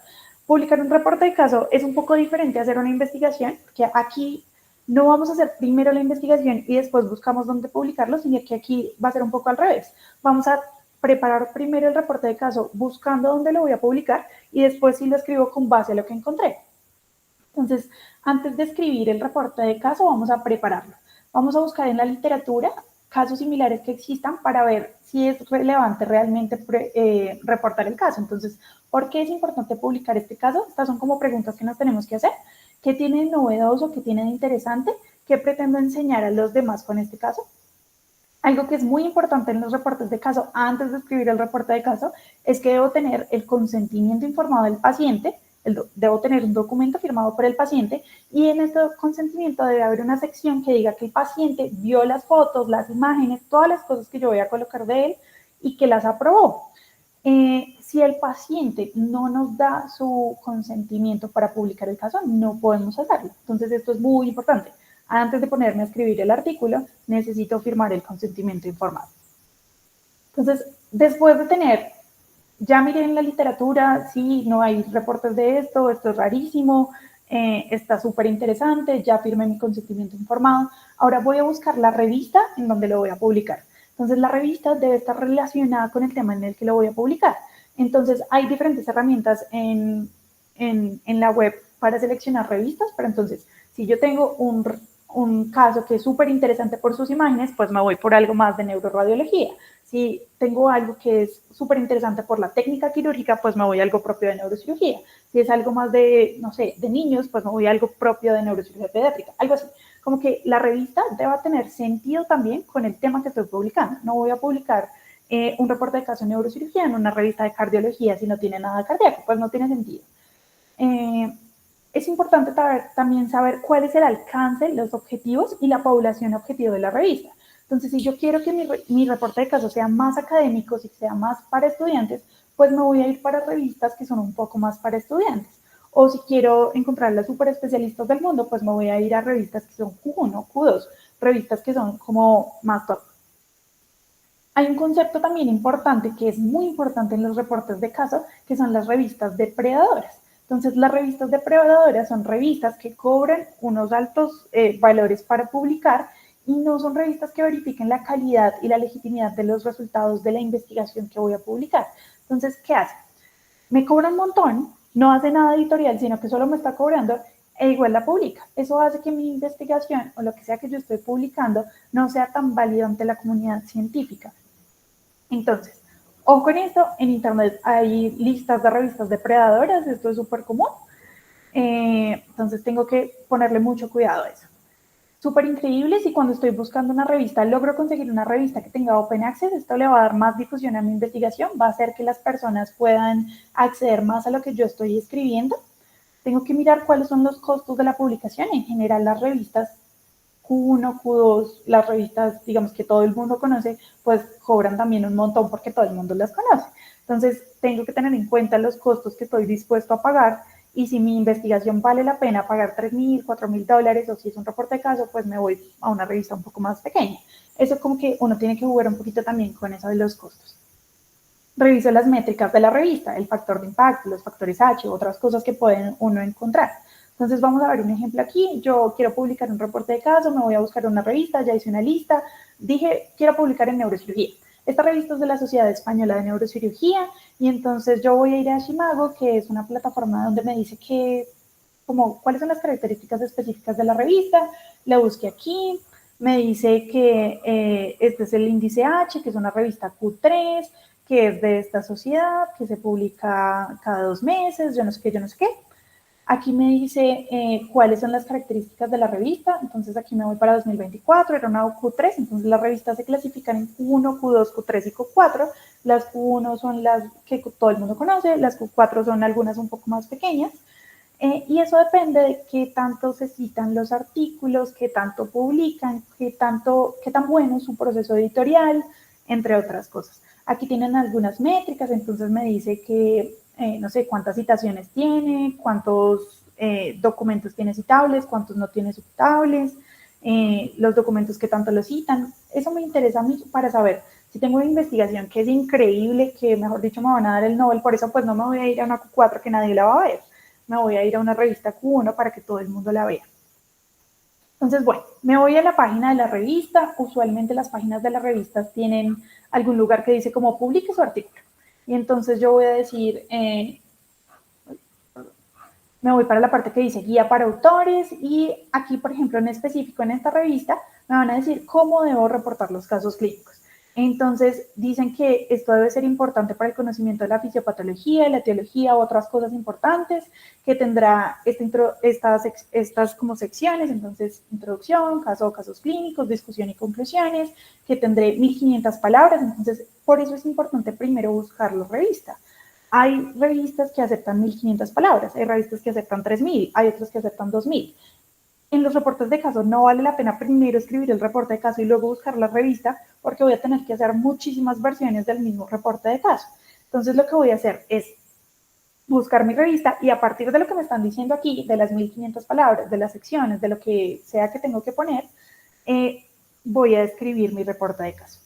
Publicar un reporte de caso es un poco diferente a hacer una investigación, que aquí no vamos a hacer primero la investigación y después buscamos dónde publicarlo, sino que aquí va a ser un poco al revés. Vamos a preparar primero el reporte de caso buscando dónde lo voy a publicar y después sí lo escribo con base a lo que encontré. Entonces, antes de escribir el reporte de caso, vamos a prepararlo. Vamos a buscar en la literatura casos similares que existan para ver si es relevante realmente reportar el caso. Entonces, ¿por qué es importante publicar este caso? Estas son como preguntas que nos tenemos que hacer. ¿Qué tiene de novedoso? ¿Qué tiene de interesante? ¿Qué pretendo enseñar a los demás con este caso? Algo que es muy importante en los reportes de caso, antes de escribir el reporte de caso, es que debo tener el consentimiento informado del paciente, debo tener un documento firmado por el paciente, y en este consentimiento debe haber una sección que diga que el paciente vio las fotos, las imágenes, todas las cosas que yo voy a colocar de él y que las aprobó. Si el paciente no nos da su consentimiento para publicar el caso, no podemos hacerlo. Entonces, esto es muy importante. Antes de ponerme a escribir el artículo, necesito firmar el consentimiento informado. Entonces, después de tener, ya miré en la literatura, sí, no hay reportes de esto es rarísimo, está súper interesante, ya firmé mi consentimiento informado, ahora voy a buscar la revista en donde lo voy a publicar. Entonces, la revista debe estar relacionada con el tema en el que lo voy a publicar. Entonces, hay diferentes herramientas en la web para seleccionar revistas, pero entonces, si yo tengo un caso que es súper interesante por sus imágenes, pues me voy por algo más de neuroradiología. Si tengo algo que es súper interesante por la técnica quirúrgica, pues me voy a algo propio de neurocirugía. Si es algo más de, no sé, de niños, pues me voy a algo propio de neurocirugía pediátrica, algo así. Como que la revista deba tener sentido también con el tema que estoy publicando. No voy a publicar un reporte de caso de neurocirugía en una revista de cardiología si no tiene nada cardíaco, pues no tiene sentido. Es importante también saber cuál es el alcance, los objetivos y la población objetivo de la revista. Entonces, si yo quiero que mi reporte de caso sea más académico, si sea más para estudiantes, pues me voy a ir para revistas que son un poco más para estudiantes. O si quiero encontrar los super especialistas del mundo, pues me voy a ir a revistas que son Q1, Q2, revistas que son como más top. Hay un concepto también importante que es muy importante en los reportes de caso, que son las revistas depredadoras. Entonces, las revistas depredadoras son revistas que cobran unos altos valores para publicar y no son revistas que verifiquen la calidad y la legitimidad de los resultados de la investigación que voy a publicar. Entonces, ¿qué hace? Me cobra un montón, no hace nada editorial, sino que solo me está cobrando e igual la publica. Eso hace que mi investigación o lo que sea que yo estoy publicando no sea tan válido ante la comunidad científica. Entonces, ojo con esto, en internet hay listas de revistas depredadoras, esto es súper común, entonces tengo que ponerle mucho cuidado a eso. Súper increíble si cuando estoy buscando una revista logro conseguir una revista que tenga Open Access, esto le va a dar más difusión a mi investigación, va a hacer que las personas puedan acceder más a lo que yo estoy escribiendo. Tengo que mirar cuáles son los costos de la publicación. En general, las revistas Q1, Q2, las revistas, digamos que todo el mundo conoce, pues cobran también un montón porque todo el mundo las conoce. Entonces, tengo que tener en cuenta los costos que estoy dispuesto a pagar y si mi investigación vale la pena pagar $3,000, $4,000 o si es un reporte de caso, pues me voy a una revista un poco más pequeña. Eso como que uno tiene que jugar un poquito también con eso de los costos. Reviso las métricas de la revista, el factor de impacto, los factores H, otras cosas que pueden uno encontrar. Entonces vamos a ver un ejemplo aquí. Yo quiero publicar un reporte de caso, me voy a buscar una revista, ya hice una lista, dije quiero publicar en neurocirugía. Esta revista es de la Sociedad Española de Neurocirugía y entonces yo voy a ir a Shimago, que es una plataforma donde me dice como cuáles son las características específicas de la revista, la busqué aquí, me dice que este es el índice H, que es una revista Q3, que es de esta sociedad, que se publica cada 2 meses, yo no sé qué, yo no sé qué. Aquí me dice cuáles son las características de la revista, entonces aquí me voy para 2024, era una Q3, entonces las revistas se clasifican en Q1, Q2, Q3 y Q4. Las Q1 son las que todo el mundo conoce, las Q4 son algunas un poco más pequeñas, y eso depende de qué tanto se citan los artículos, qué tanto publican, qué tan bueno es su proceso editorial, entre otras cosas. Aquí tienen algunas métricas, entonces me dice que, no sé, cuántas citaciones tiene, cuántos documentos tiene citables, cuántos no tiene citables, los documentos que tanto lo citan. Eso me interesa a mí para saber si tengo una investigación que es increíble, que mejor dicho me van a dar el Nobel, por eso pues no me voy a ir a una Q4 que nadie la va a ver. Me voy a ir a una revista Q1 para que todo el mundo la vea. Entonces, bueno, me voy a la página de la revista. Usualmente las páginas de las revistas tienen algún lugar que dice como publique su artículo. Y entonces yo voy a decir, me voy para la parte que dice guía para autores y aquí, por ejemplo, en específico en esta revista, me van a decir cómo debo reportar los casos clínicos. Entonces, dicen que esto debe ser importante para el conocimiento de la fisiopatología, la etiología u otras cosas importantes, que tendrá estas como secciones, entonces, introducción, casos clínicos, discusión y conclusiones, que tendré 1500 palabras, entonces, por eso es importante primero buscar la revista. Hay revistas que aceptan 1500 palabras, hay revistas que aceptan 3000, hay otras que aceptan 2000. En los reportes de caso no vale la pena primero escribir el reporte de caso y luego buscar la revista, porque voy a tener que hacer muchísimas versiones del mismo reporte de caso. Entonces lo que voy a hacer es buscar mi revista y a partir de lo que me están diciendo aquí, de las 1500 palabras, de las secciones, de lo que sea que tengo que poner, voy a escribir mi reporte de caso.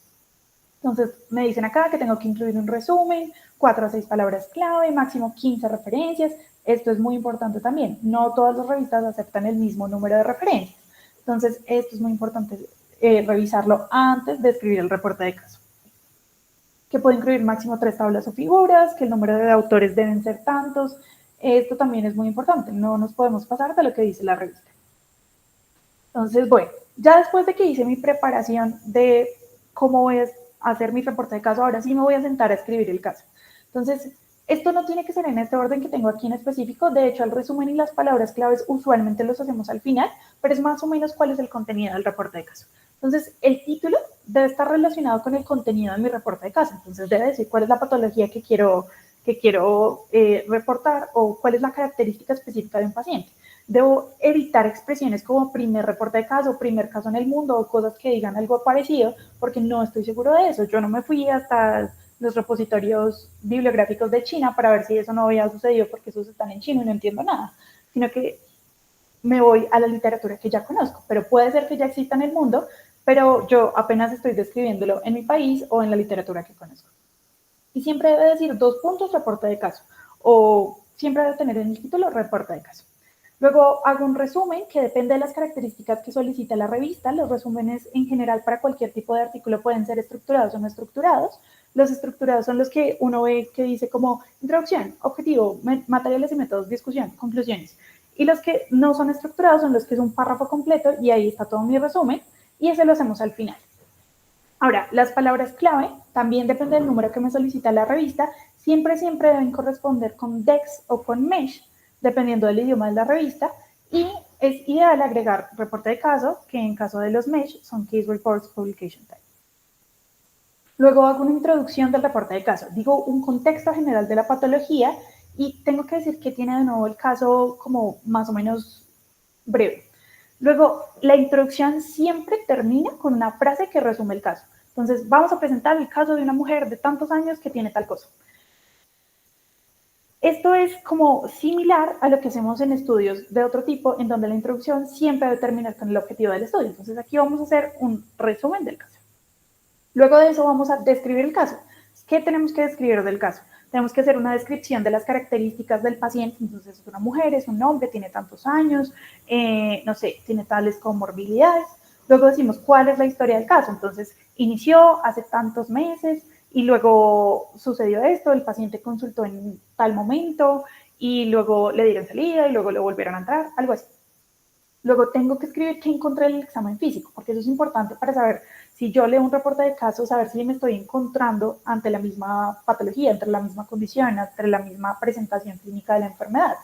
Entonces me dicen acá que tengo que incluir un resumen, 4 a 6 palabras clave, máximo 15 referencias. Esto es muy importante también. No todas las revistas aceptan el mismo número de referencias. Entonces esto es muy importante revisarlo antes de escribir el reporte de caso. Que puede incluir máximo 3 tablas o figuras, que el número de autores deben ser tantos. Esto también es muy importante. No nos podemos pasar de lo que dice la revista. Entonces, bueno, ya después de que hice mi preparación de cómo voy a hacer mi reporte de caso, ahora sí me voy a sentar a escribir el caso. Entonces, esto no tiene que ser en este orden que tengo aquí en específico. De hecho, el resumen y las palabras claves usualmente los hacemos al final, pero es más o menos cuál es el contenido del reporte de caso. Entonces, el título debe estar relacionado con el contenido de mi reporte de caso. Entonces, debe decir cuál es la patología que quiero reportar o cuál es la característica específica de un paciente. Debo evitar expresiones como primer reporte de caso, primer caso en el mundo o cosas que digan algo parecido, porque no estoy seguro de eso. Yo no me fui hasta los repositorios bibliográficos de China para ver si eso no había sucedido, porque esos están en chino y no entiendo nada, sino que me voy a la literatura que ya conozco, pero puede ser que ya exista en el mundo, pero yo apenas estoy describiéndolo en mi país o en la literatura que conozco. Y siempre debe decir 2 puntos, reporte de caso, o siempre debe tener en el título reporte de caso. Luego hago un resumen que depende de las características que solicita la revista. Los resúmenes en general para cualquier tipo de artículo pueden ser estructurados o no estructurados. Los estructurados son los que uno ve que dice como introducción, objetivo, materiales y métodos, discusión, conclusiones. Y los que no son estructurados son los que es un párrafo completo y ahí está todo mi resumen y ese lo hacemos al final. Ahora, las palabras clave también depende del número que me solicita la revista. Siempre deben corresponder con DEX o con MESH, dependiendo del idioma de la revista. Y es ideal agregar reporte de caso, que en caso de los MESH son Case Reports Publication Type. Luego hago una introducción del reporte de caso. Digo un contexto general de la patología y tengo que decir que tiene de nuevo el caso como más o menos breve. Luego, la introducción siempre termina con una frase que resume el caso. Entonces, vamos a presentar el caso de una mujer de tantos años que tiene tal cosa. Esto es como similar a lo que hacemos en estudios de otro tipo, en donde la introducción siempre debe terminar con el objetivo del estudio. Entonces, aquí vamos a hacer un resumen del caso. Luego de eso vamos a describir el caso. ¿Qué tenemos que describir del caso? Tenemos que hacer una descripción de las características del paciente. Entonces, es una mujer, es un hombre, tiene tantos años, no sé, tiene tales comorbilidades. Luego decimos cuál es la historia del caso. Entonces, inició hace tantos meses y luego sucedió esto, el paciente consultó en tal momento y luego le dieron salida y luego le volvieron a entrar, algo así. Luego tengo que escribir qué encontré en el examen físico, porque eso es importante para saber si yo leo un reporte de caso, saber si me estoy encontrando ante la misma patología, entre la misma condición, entre la misma presentación clínica de la enfermedad.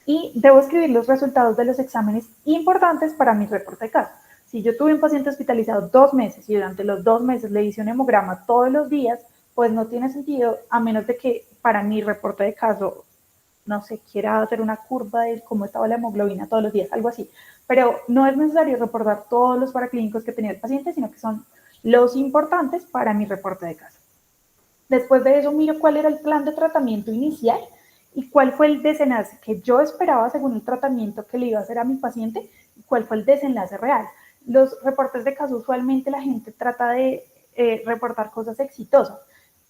Y debo escribir los resultados de los exámenes importantes para mi reporte de caso. Si yo tuve un paciente hospitalizado 2 meses y durante los 2 meses le hice un hemograma todos los días, pues no tiene sentido, a menos de que para mi reporte de caso no sé, quiera hacer una curva de cómo estaba la hemoglobina todos los días, algo así. Pero no es necesario reportar todos los paraclínicos que tenía el paciente, sino que son los importantes para mi reporte de caso. Después de eso miro cuál era el plan de tratamiento inicial y cuál fue el desenlace que yo esperaba según el tratamiento que le iba a hacer a mi paciente y cuál fue el desenlace real. Los reportes de caso usualmente la gente trata de reportar cosas exitosas.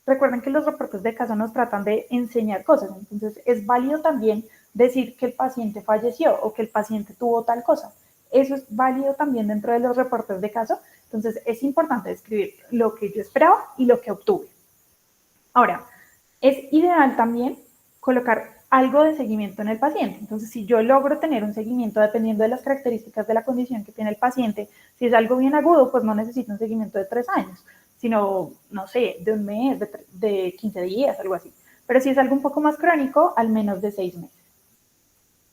Recuerden que los reportes de caso nos tratan de enseñar cosas, entonces es válido también decir que el paciente falleció o que el paciente tuvo tal cosa. Eso es válido también dentro de los reportes de caso, entonces es importante describir lo que yo esperaba y lo que obtuve. Ahora, es ideal también colocar algo de seguimiento en el paciente. Entonces, si yo logro tener un seguimiento dependiendo de las características de la condición que tiene el paciente, si es algo bien agudo, pues no necesito un seguimiento de 3 años. sino, no sé, de un mes, de 15 días, algo así. Pero si es algo un poco más crónico, al menos de 6 meses.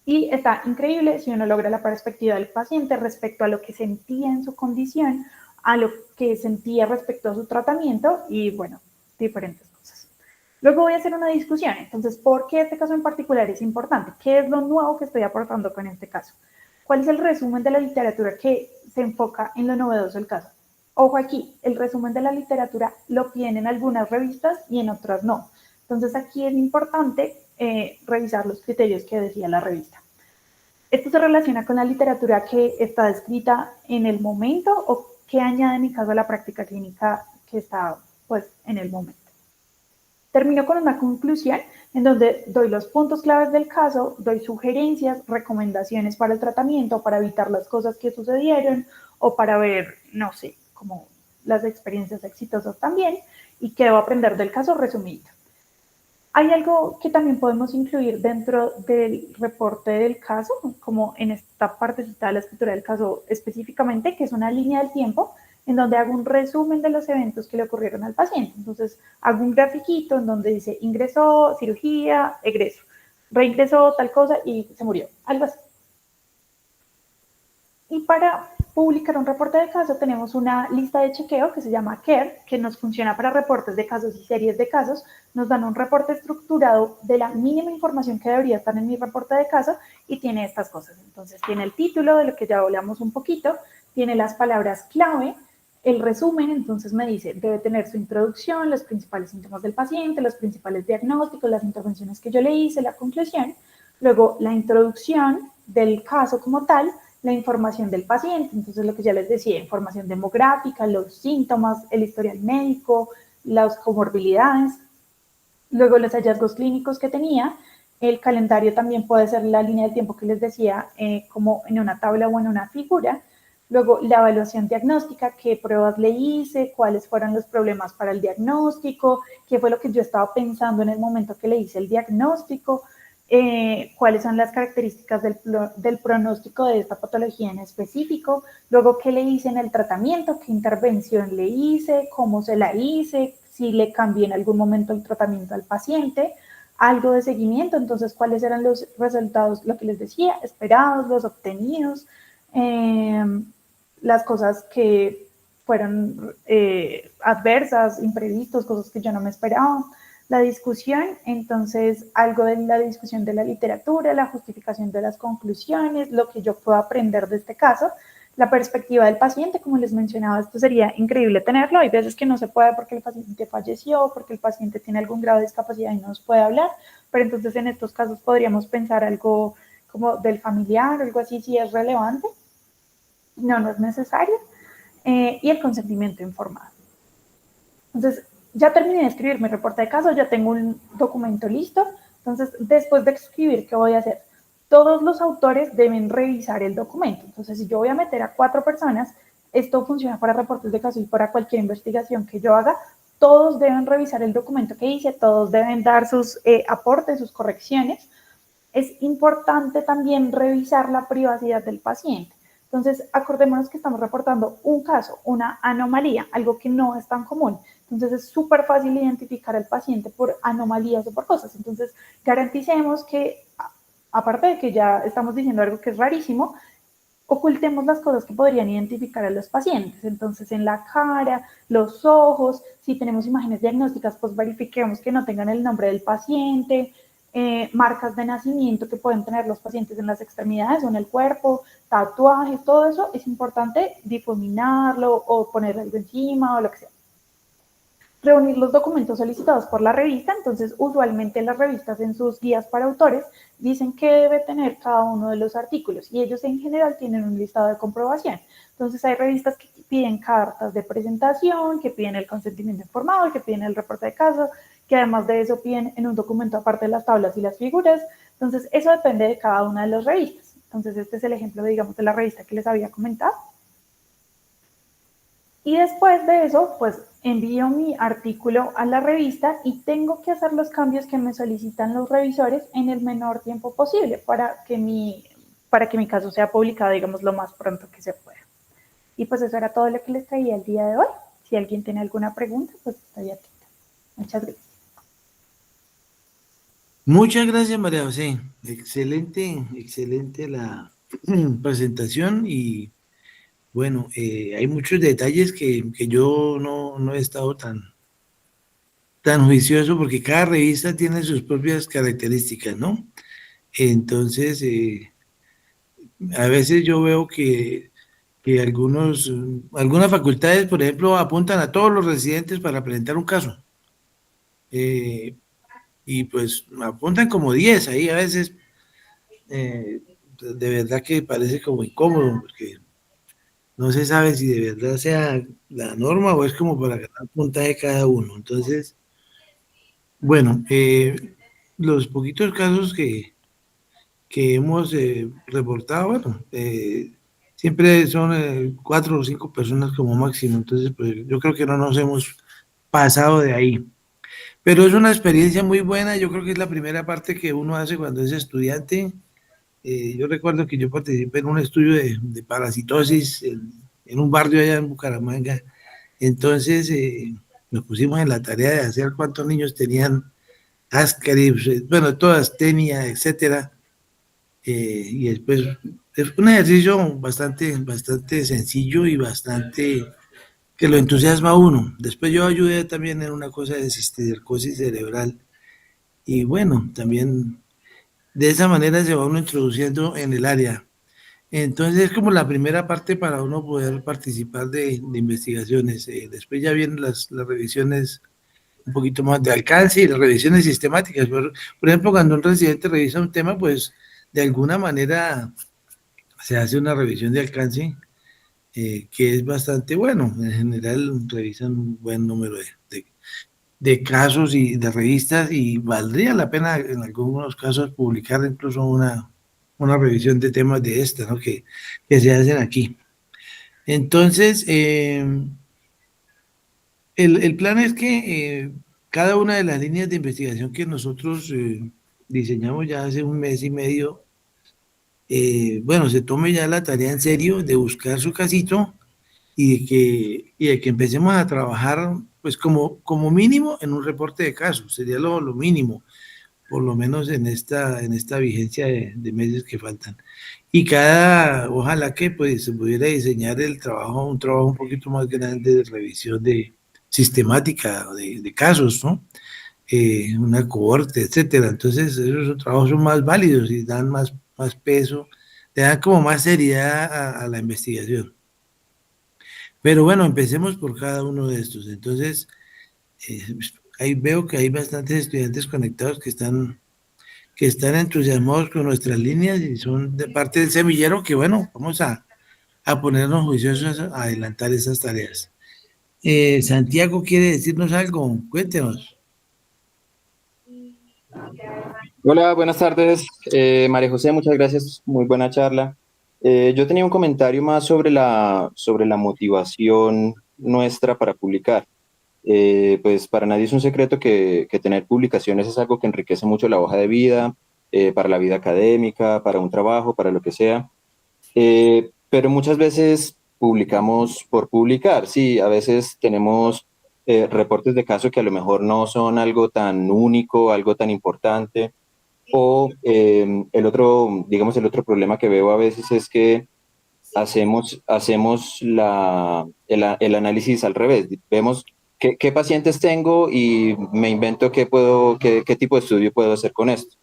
Y está increíble si uno logra la perspectiva del paciente respecto a lo que sentía en su condición, a lo que sentía respecto a su tratamiento y, bueno, diferentes cosas. Luego voy a hacer una discusión. Entonces, ¿por qué este caso en particular es importante? ¿Qué es lo nuevo que estoy aportando con este caso? ¿Cuál es el resumen de la literatura que se enfoca en lo novedoso del caso? Ojo aquí, el resumen de la literatura lo piden en algunas revistas y en otras no. Entonces aquí es importante revisar los criterios que decía la revista. ¿Esto se relaciona con la literatura que está descrita en el momento o que añade en mi caso a la práctica clínica que está pues en el momento? Termino con una conclusión en donde doy los puntos claves del caso, doy sugerencias, recomendaciones para el tratamiento, para evitar las cosas que sucedieron o para ver, no sé, como las experiencias exitosas también y qué debo aprender del caso resumido. Hay algo que también podemos incluir dentro del reporte del caso, como en esta partecita de la escritura del caso específicamente, que es una línea del tiempo en donde hago un resumen de los eventos que le ocurrieron al paciente. Entonces, hago un grafiquito en donde dice ingresó, cirugía, egreso, reingresó, tal cosa y se murió, algo así. Y para publicar un reporte de caso tenemos una lista de chequeo que se llama CARE, que nos funciona para reportes de casos y series de casos. Nos dan un reporte estructurado de la mínima información que debería estar en mi reporte de caso y tiene estas cosas. Entonces tiene el título, de lo que ya hablamos un poquito, tiene las palabras clave, el resumen, entonces me dice, debe tener su introducción, los principales síntomas del paciente, los principales diagnósticos, las intervenciones que yo le hice, la conclusión, luego la introducción del caso como tal, la información del paciente, entonces lo que ya les decía, información demográfica, los síntomas, el historial médico, las comorbilidades, luego los hallazgos clínicos que tenía, el calendario también puede ser la línea de tiempo que les decía, como en una tabla o en una figura, luego la evaluación diagnóstica, qué pruebas le hice, cuáles fueron los problemas para el diagnóstico, qué fue lo que yo estaba pensando en el momento que le hice el diagnóstico, cuáles son las características del pronóstico de esta patología en específico, luego qué le hice en el tratamiento, qué intervención le hice, cómo se la hice, si le cambié en algún momento el tratamiento al paciente, algo de seguimiento, entonces cuáles eran los resultados, lo que les decía, esperados, los obtenidos, las cosas que fueron adversas, imprevistos, cosas que yo no me esperaba, la discusión, entonces algo de la discusión de la literatura, la justificación de las conclusiones, lo que yo puedo aprender de este caso, la perspectiva del paciente, como les mencionaba, esto sería increíble tenerlo, hay veces que no se puede porque el paciente falleció, porque el paciente tiene algún grado de discapacidad y no nos puede hablar, pero entonces en estos casos podríamos pensar algo como del familiar o algo así si es relevante, no es necesario, y el consentimiento informado. Entonces, ya terminé de escribir mi reporte de caso, ya tengo un documento listo. Entonces, después de escribir, ¿qué voy a hacer? Todos los autores deben revisar el documento. Entonces, si yo voy a meter a 4 personas, esto funciona para reportes de caso y para cualquier investigación que yo haga, todos deben revisar el documento que hice, todos deben dar sus aportes, sus correcciones. Es importante también revisar la privacidad del paciente. Entonces, acordémonos que estamos reportando un caso, una anomalía, algo que no es tan común. Entonces, es súper fácil identificar al paciente por anomalías o por cosas. Entonces, garanticemos que, aparte de que ya estamos diciendo algo que es rarísimo, ocultemos las cosas que podrían identificar a los pacientes. Entonces, en la cara, los ojos, si tenemos imágenes diagnósticas, pues verifiquemos que no tengan el nombre del paciente, marcas de nacimiento que pueden tener los pacientes en las extremidades o en el cuerpo, tatuajes, todo eso es importante difuminarlo o poner algo encima o lo que sea. Reunir los documentos solicitados por la revista, entonces usualmente las revistas en sus guías para autores dicen qué debe tener cada uno de los artículos y ellos en general tienen un listado de comprobación. Entonces hay revistas que piden cartas de presentación, que piden el consentimiento informado, que piden el reporte de caso, que además de eso piden en un documento aparte de las tablas y las figuras. Entonces eso depende de cada una de las revistas. Entonces este es el ejemplo, digamos, de la revista que les había comentado. Y después de eso, pues envío mi artículo a la revista y tengo que hacer los cambios que me solicitan los revisores en el menor tiempo posible para que mi caso sea publicado, digamos, lo más pronto que se pueda. Y pues eso era todo lo que les traía el día de hoy. Si alguien tiene alguna pregunta, pues estoy atenta. Muchas gracias. Muchas gracias, María José. Excelente, excelente la presentación y bueno, hay muchos detalles que yo no he estado tan juicioso porque cada revista tiene sus propias características, ¿no? Entonces, a veces yo veo que algunas facultades, por ejemplo, apuntan a todos los residentes para presentar un caso. Eh, y pues apuntan como 10 ahí a veces. De verdad que parece como incómodo porque no se sabe si de verdad sea la norma o es como para ganar puntaje cada uno. Entonces, bueno, los poquitos casos que hemos reportado, bueno, siempre son 4 o 5 personas como máximo, entonces pues yo creo que no nos hemos pasado de ahí. Pero es una experiencia muy buena, yo creo que es la primera parte que uno hace cuando es estudiante. Yo recuerdo que yo participé en un estudio de parasitosis en un barrio allá en Bucaramanga, entonces nos pusimos en la tarea de hacer cuántos niños tenían Ascaris, bueno, todas tenia, etcétera. Y después es un ejercicio bastante sencillo y bastante que lo entusiasma a uno. Después yo ayudé también en una cosa de cisticercosis cerebral y bueno, también de esa manera se va uno introduciendo en el área. Entonces es como la primera parte para uno poder participar de investigaciones. Después ya vienen las revisiones un poquito más de alcance y las revisiones sistemáticas. Por ejemplo, cuando un residente revisa un tema, pues de alguna manera se hace una revisión de alcance que es bastante bueno. En general revisan un buen número de casos y de revistas y valdría la pena en algunos casos publicar incluso una revisión de temas de esta, ¿no? Que se hacen aquí. Entonces, el plan es que cada una de las líneas de investigación que nosotros diseñamos ya hace un mes y medio, bueno, se tome ya la tarea en serio de buscar su casito y de que empecemos a trabajar, pues como mínimo en un reporte de casos, sería lo mínimo, por lo menos en esta vigencia de meses que faltan. Y ojalá que pues se pudiera diseñar un trabajo un poquito más grande de revisión de sistemática de casos, ¿no? Una cohorte, etcétera. Entonces, esos trabajos son más válidos y dan más peso, le dan como más seriedad a la investigación. Pero bueno, empecemos por cada uno de estos. Entonces, eh, ahí veo que hay bastantes estudiantes conectados que están entusiasmados con nuestras líneas y son de parte del semillero que, bueno, vamos a ponernos juiciosos a adelantar esas tareas. Santiago quiere decirnos algo, cuéntenos. Hola, buenas tardes. María José, muchas gracias. Muy buena charla. Yo tenía un comentario más sobre la motivación nuestra para publicar. Pues para nadie es un secreto que tener publicaciones es algo que enriquece mucho la hoja de vida, para la vida académica, para un trabajo, para lo que sea. Pero muchas veces publicamos por publicar. Sí, a veces tenemos reportes de caso que a lo mejor no son algo tan único, algo tan importante. O digamos, el otro problema que veo a veces es que hacemos el análisis al revés. Vemos qué pacientes tengo y me invento qué tipo de estudio puedo hacer con esto.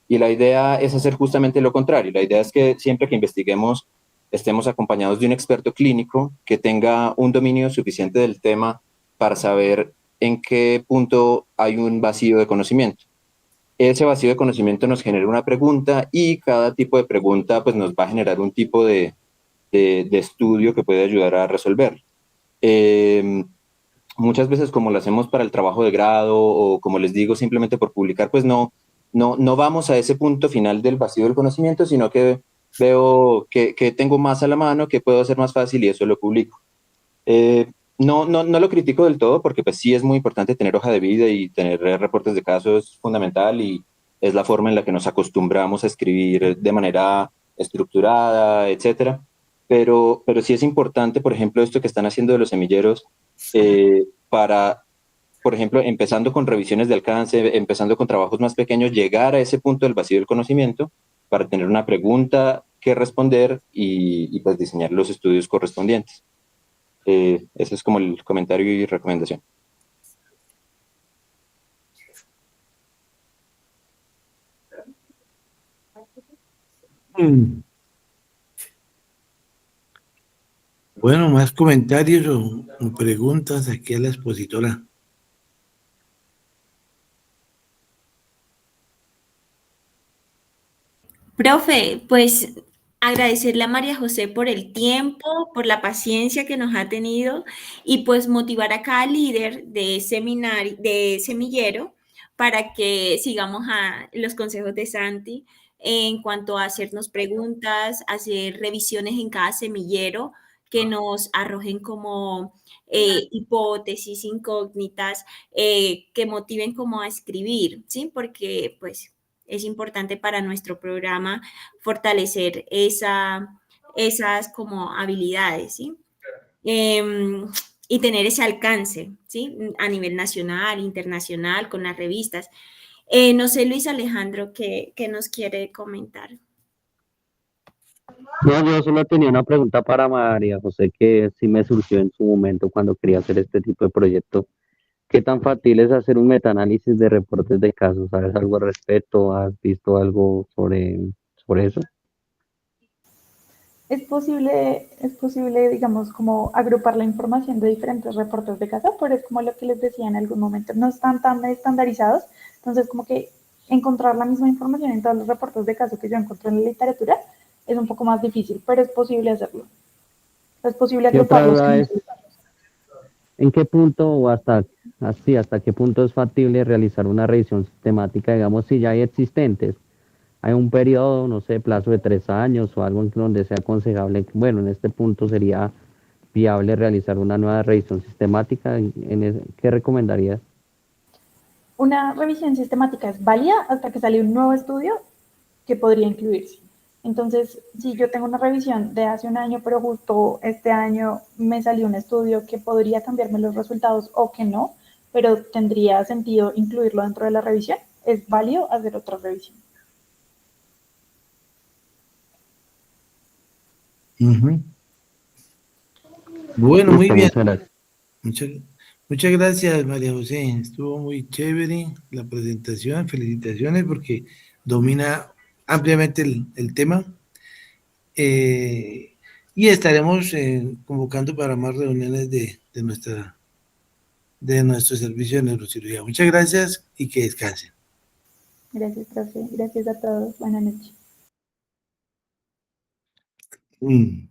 Y la idea es hacer justamente lo contrario. La idea es que siempre que investiguemos estemos acompañados de un experto clínico que tenga un dominio suficiente del tema para saber en qué punto hay un vacío de conocimiento. Ese vacío de conocimiento nos genera una pregunta y cada tipo de pregunta pues, nos va a generar un tipo de estudio que puede ayudar a resolver. Muchas veces como lo hacemos para el trabajo de grado o como les digo, simplemente por publicar, pues no vamos a ese punto final del vacío del conocimiento, sino que veo que tengo más a la mano, que puedo hacer más fácil y eso lo publico. No lo critico del todo porque pues sí es muy importante tener hoja de vida y tener reportes de casos es fundamental y es la forma en la que nos acostumbramos a escribir de manera estructurada, etcétera. Pero sí es importante, por ejemplo, esto que están haciendo de los semilleros, para, por ejemplo, empezando con revisiones de alcance, empezando con trabajos más pequeños, llegar a ese punto del vacío del conocimiento para tener una pregunta que responder y pues diseñar los estudios correspondientes. Ese es como el comentario y recomendación. Mm. Bueno, más comentarios o preguntas aquí a la expositora. Profe, pues agradecerle a María José por el tiempo, por la paciencia que nos ha tenido y pues motivar a cada líder de seminario, de semillero para que sigamos a los consejos de Santi en cuanto a hacernos preguntas, hacer revisiones en cada semillero que nos arrojen como hipótesis, incógnitas, que motiven como a escribir, ¿sí? Porque pues es importante para nuestro programa fortalecer esas como habilidades, ¿sí? Y tener ese alcance, ¿sí? A nivel nacional, internacional, con las revistas. No sé, Luis Alejandro, ¿qué nos quiere comentar? No, yo solo tenía una pregunta para María José que sí me surgió en su momento cuando quería hacer este tipo de proyecto. ¿Qué tan fácil es hacer un metaanálisis de reportes de casos? ¿Sabes algo al respecto? ¿Has visto algo sobre eso? Es posible, digamos, como agrupar la información de diferentes reportes de caso, pero es como lo que les decía en algún momento, no están tan estandarizados, entonces como que encontrar la misma información en todos los reportes de caso que yo encontré en la literatura es un poco más difícil, pero es posible hacerlo. Es posible Y otra agruparlos. duda es, ¿en qué punto o hasta qué punto es factible realizar una revisión sistemática, digamos, si ya hay existentes? Hay un periodo, no sé, plazo de 3 años o algo en donde sea aconsejable. Bueno, en este punto sería viable realizar una nueva revisión sistemática. ¿Qué recomendarías? Una revisión sistemática es válida hasta que sale un nuevo estudio que podría incluirse. Entonces, si yo tengo una revisión de hace un año, pero justo este año me salió un estudio que podría cambiarme los resultados o que no, pero tendría sentido incluirlo dentro de la revisión, es válido hacer otra revisión. Ujú. Bueno, muy Listo, bien. muchas gracias. Muchas, muchas gracias, María José. Estuvo muy chévere la presentación. Felicitaciones porque domina ampliamente el tema. Eh, y estaremos convocando para más reuniones de nuestro servicio de neurocirugía. Muchas gracias y que descansen. Gracias, profe. Gracias a todos. Buenas noches. Mm.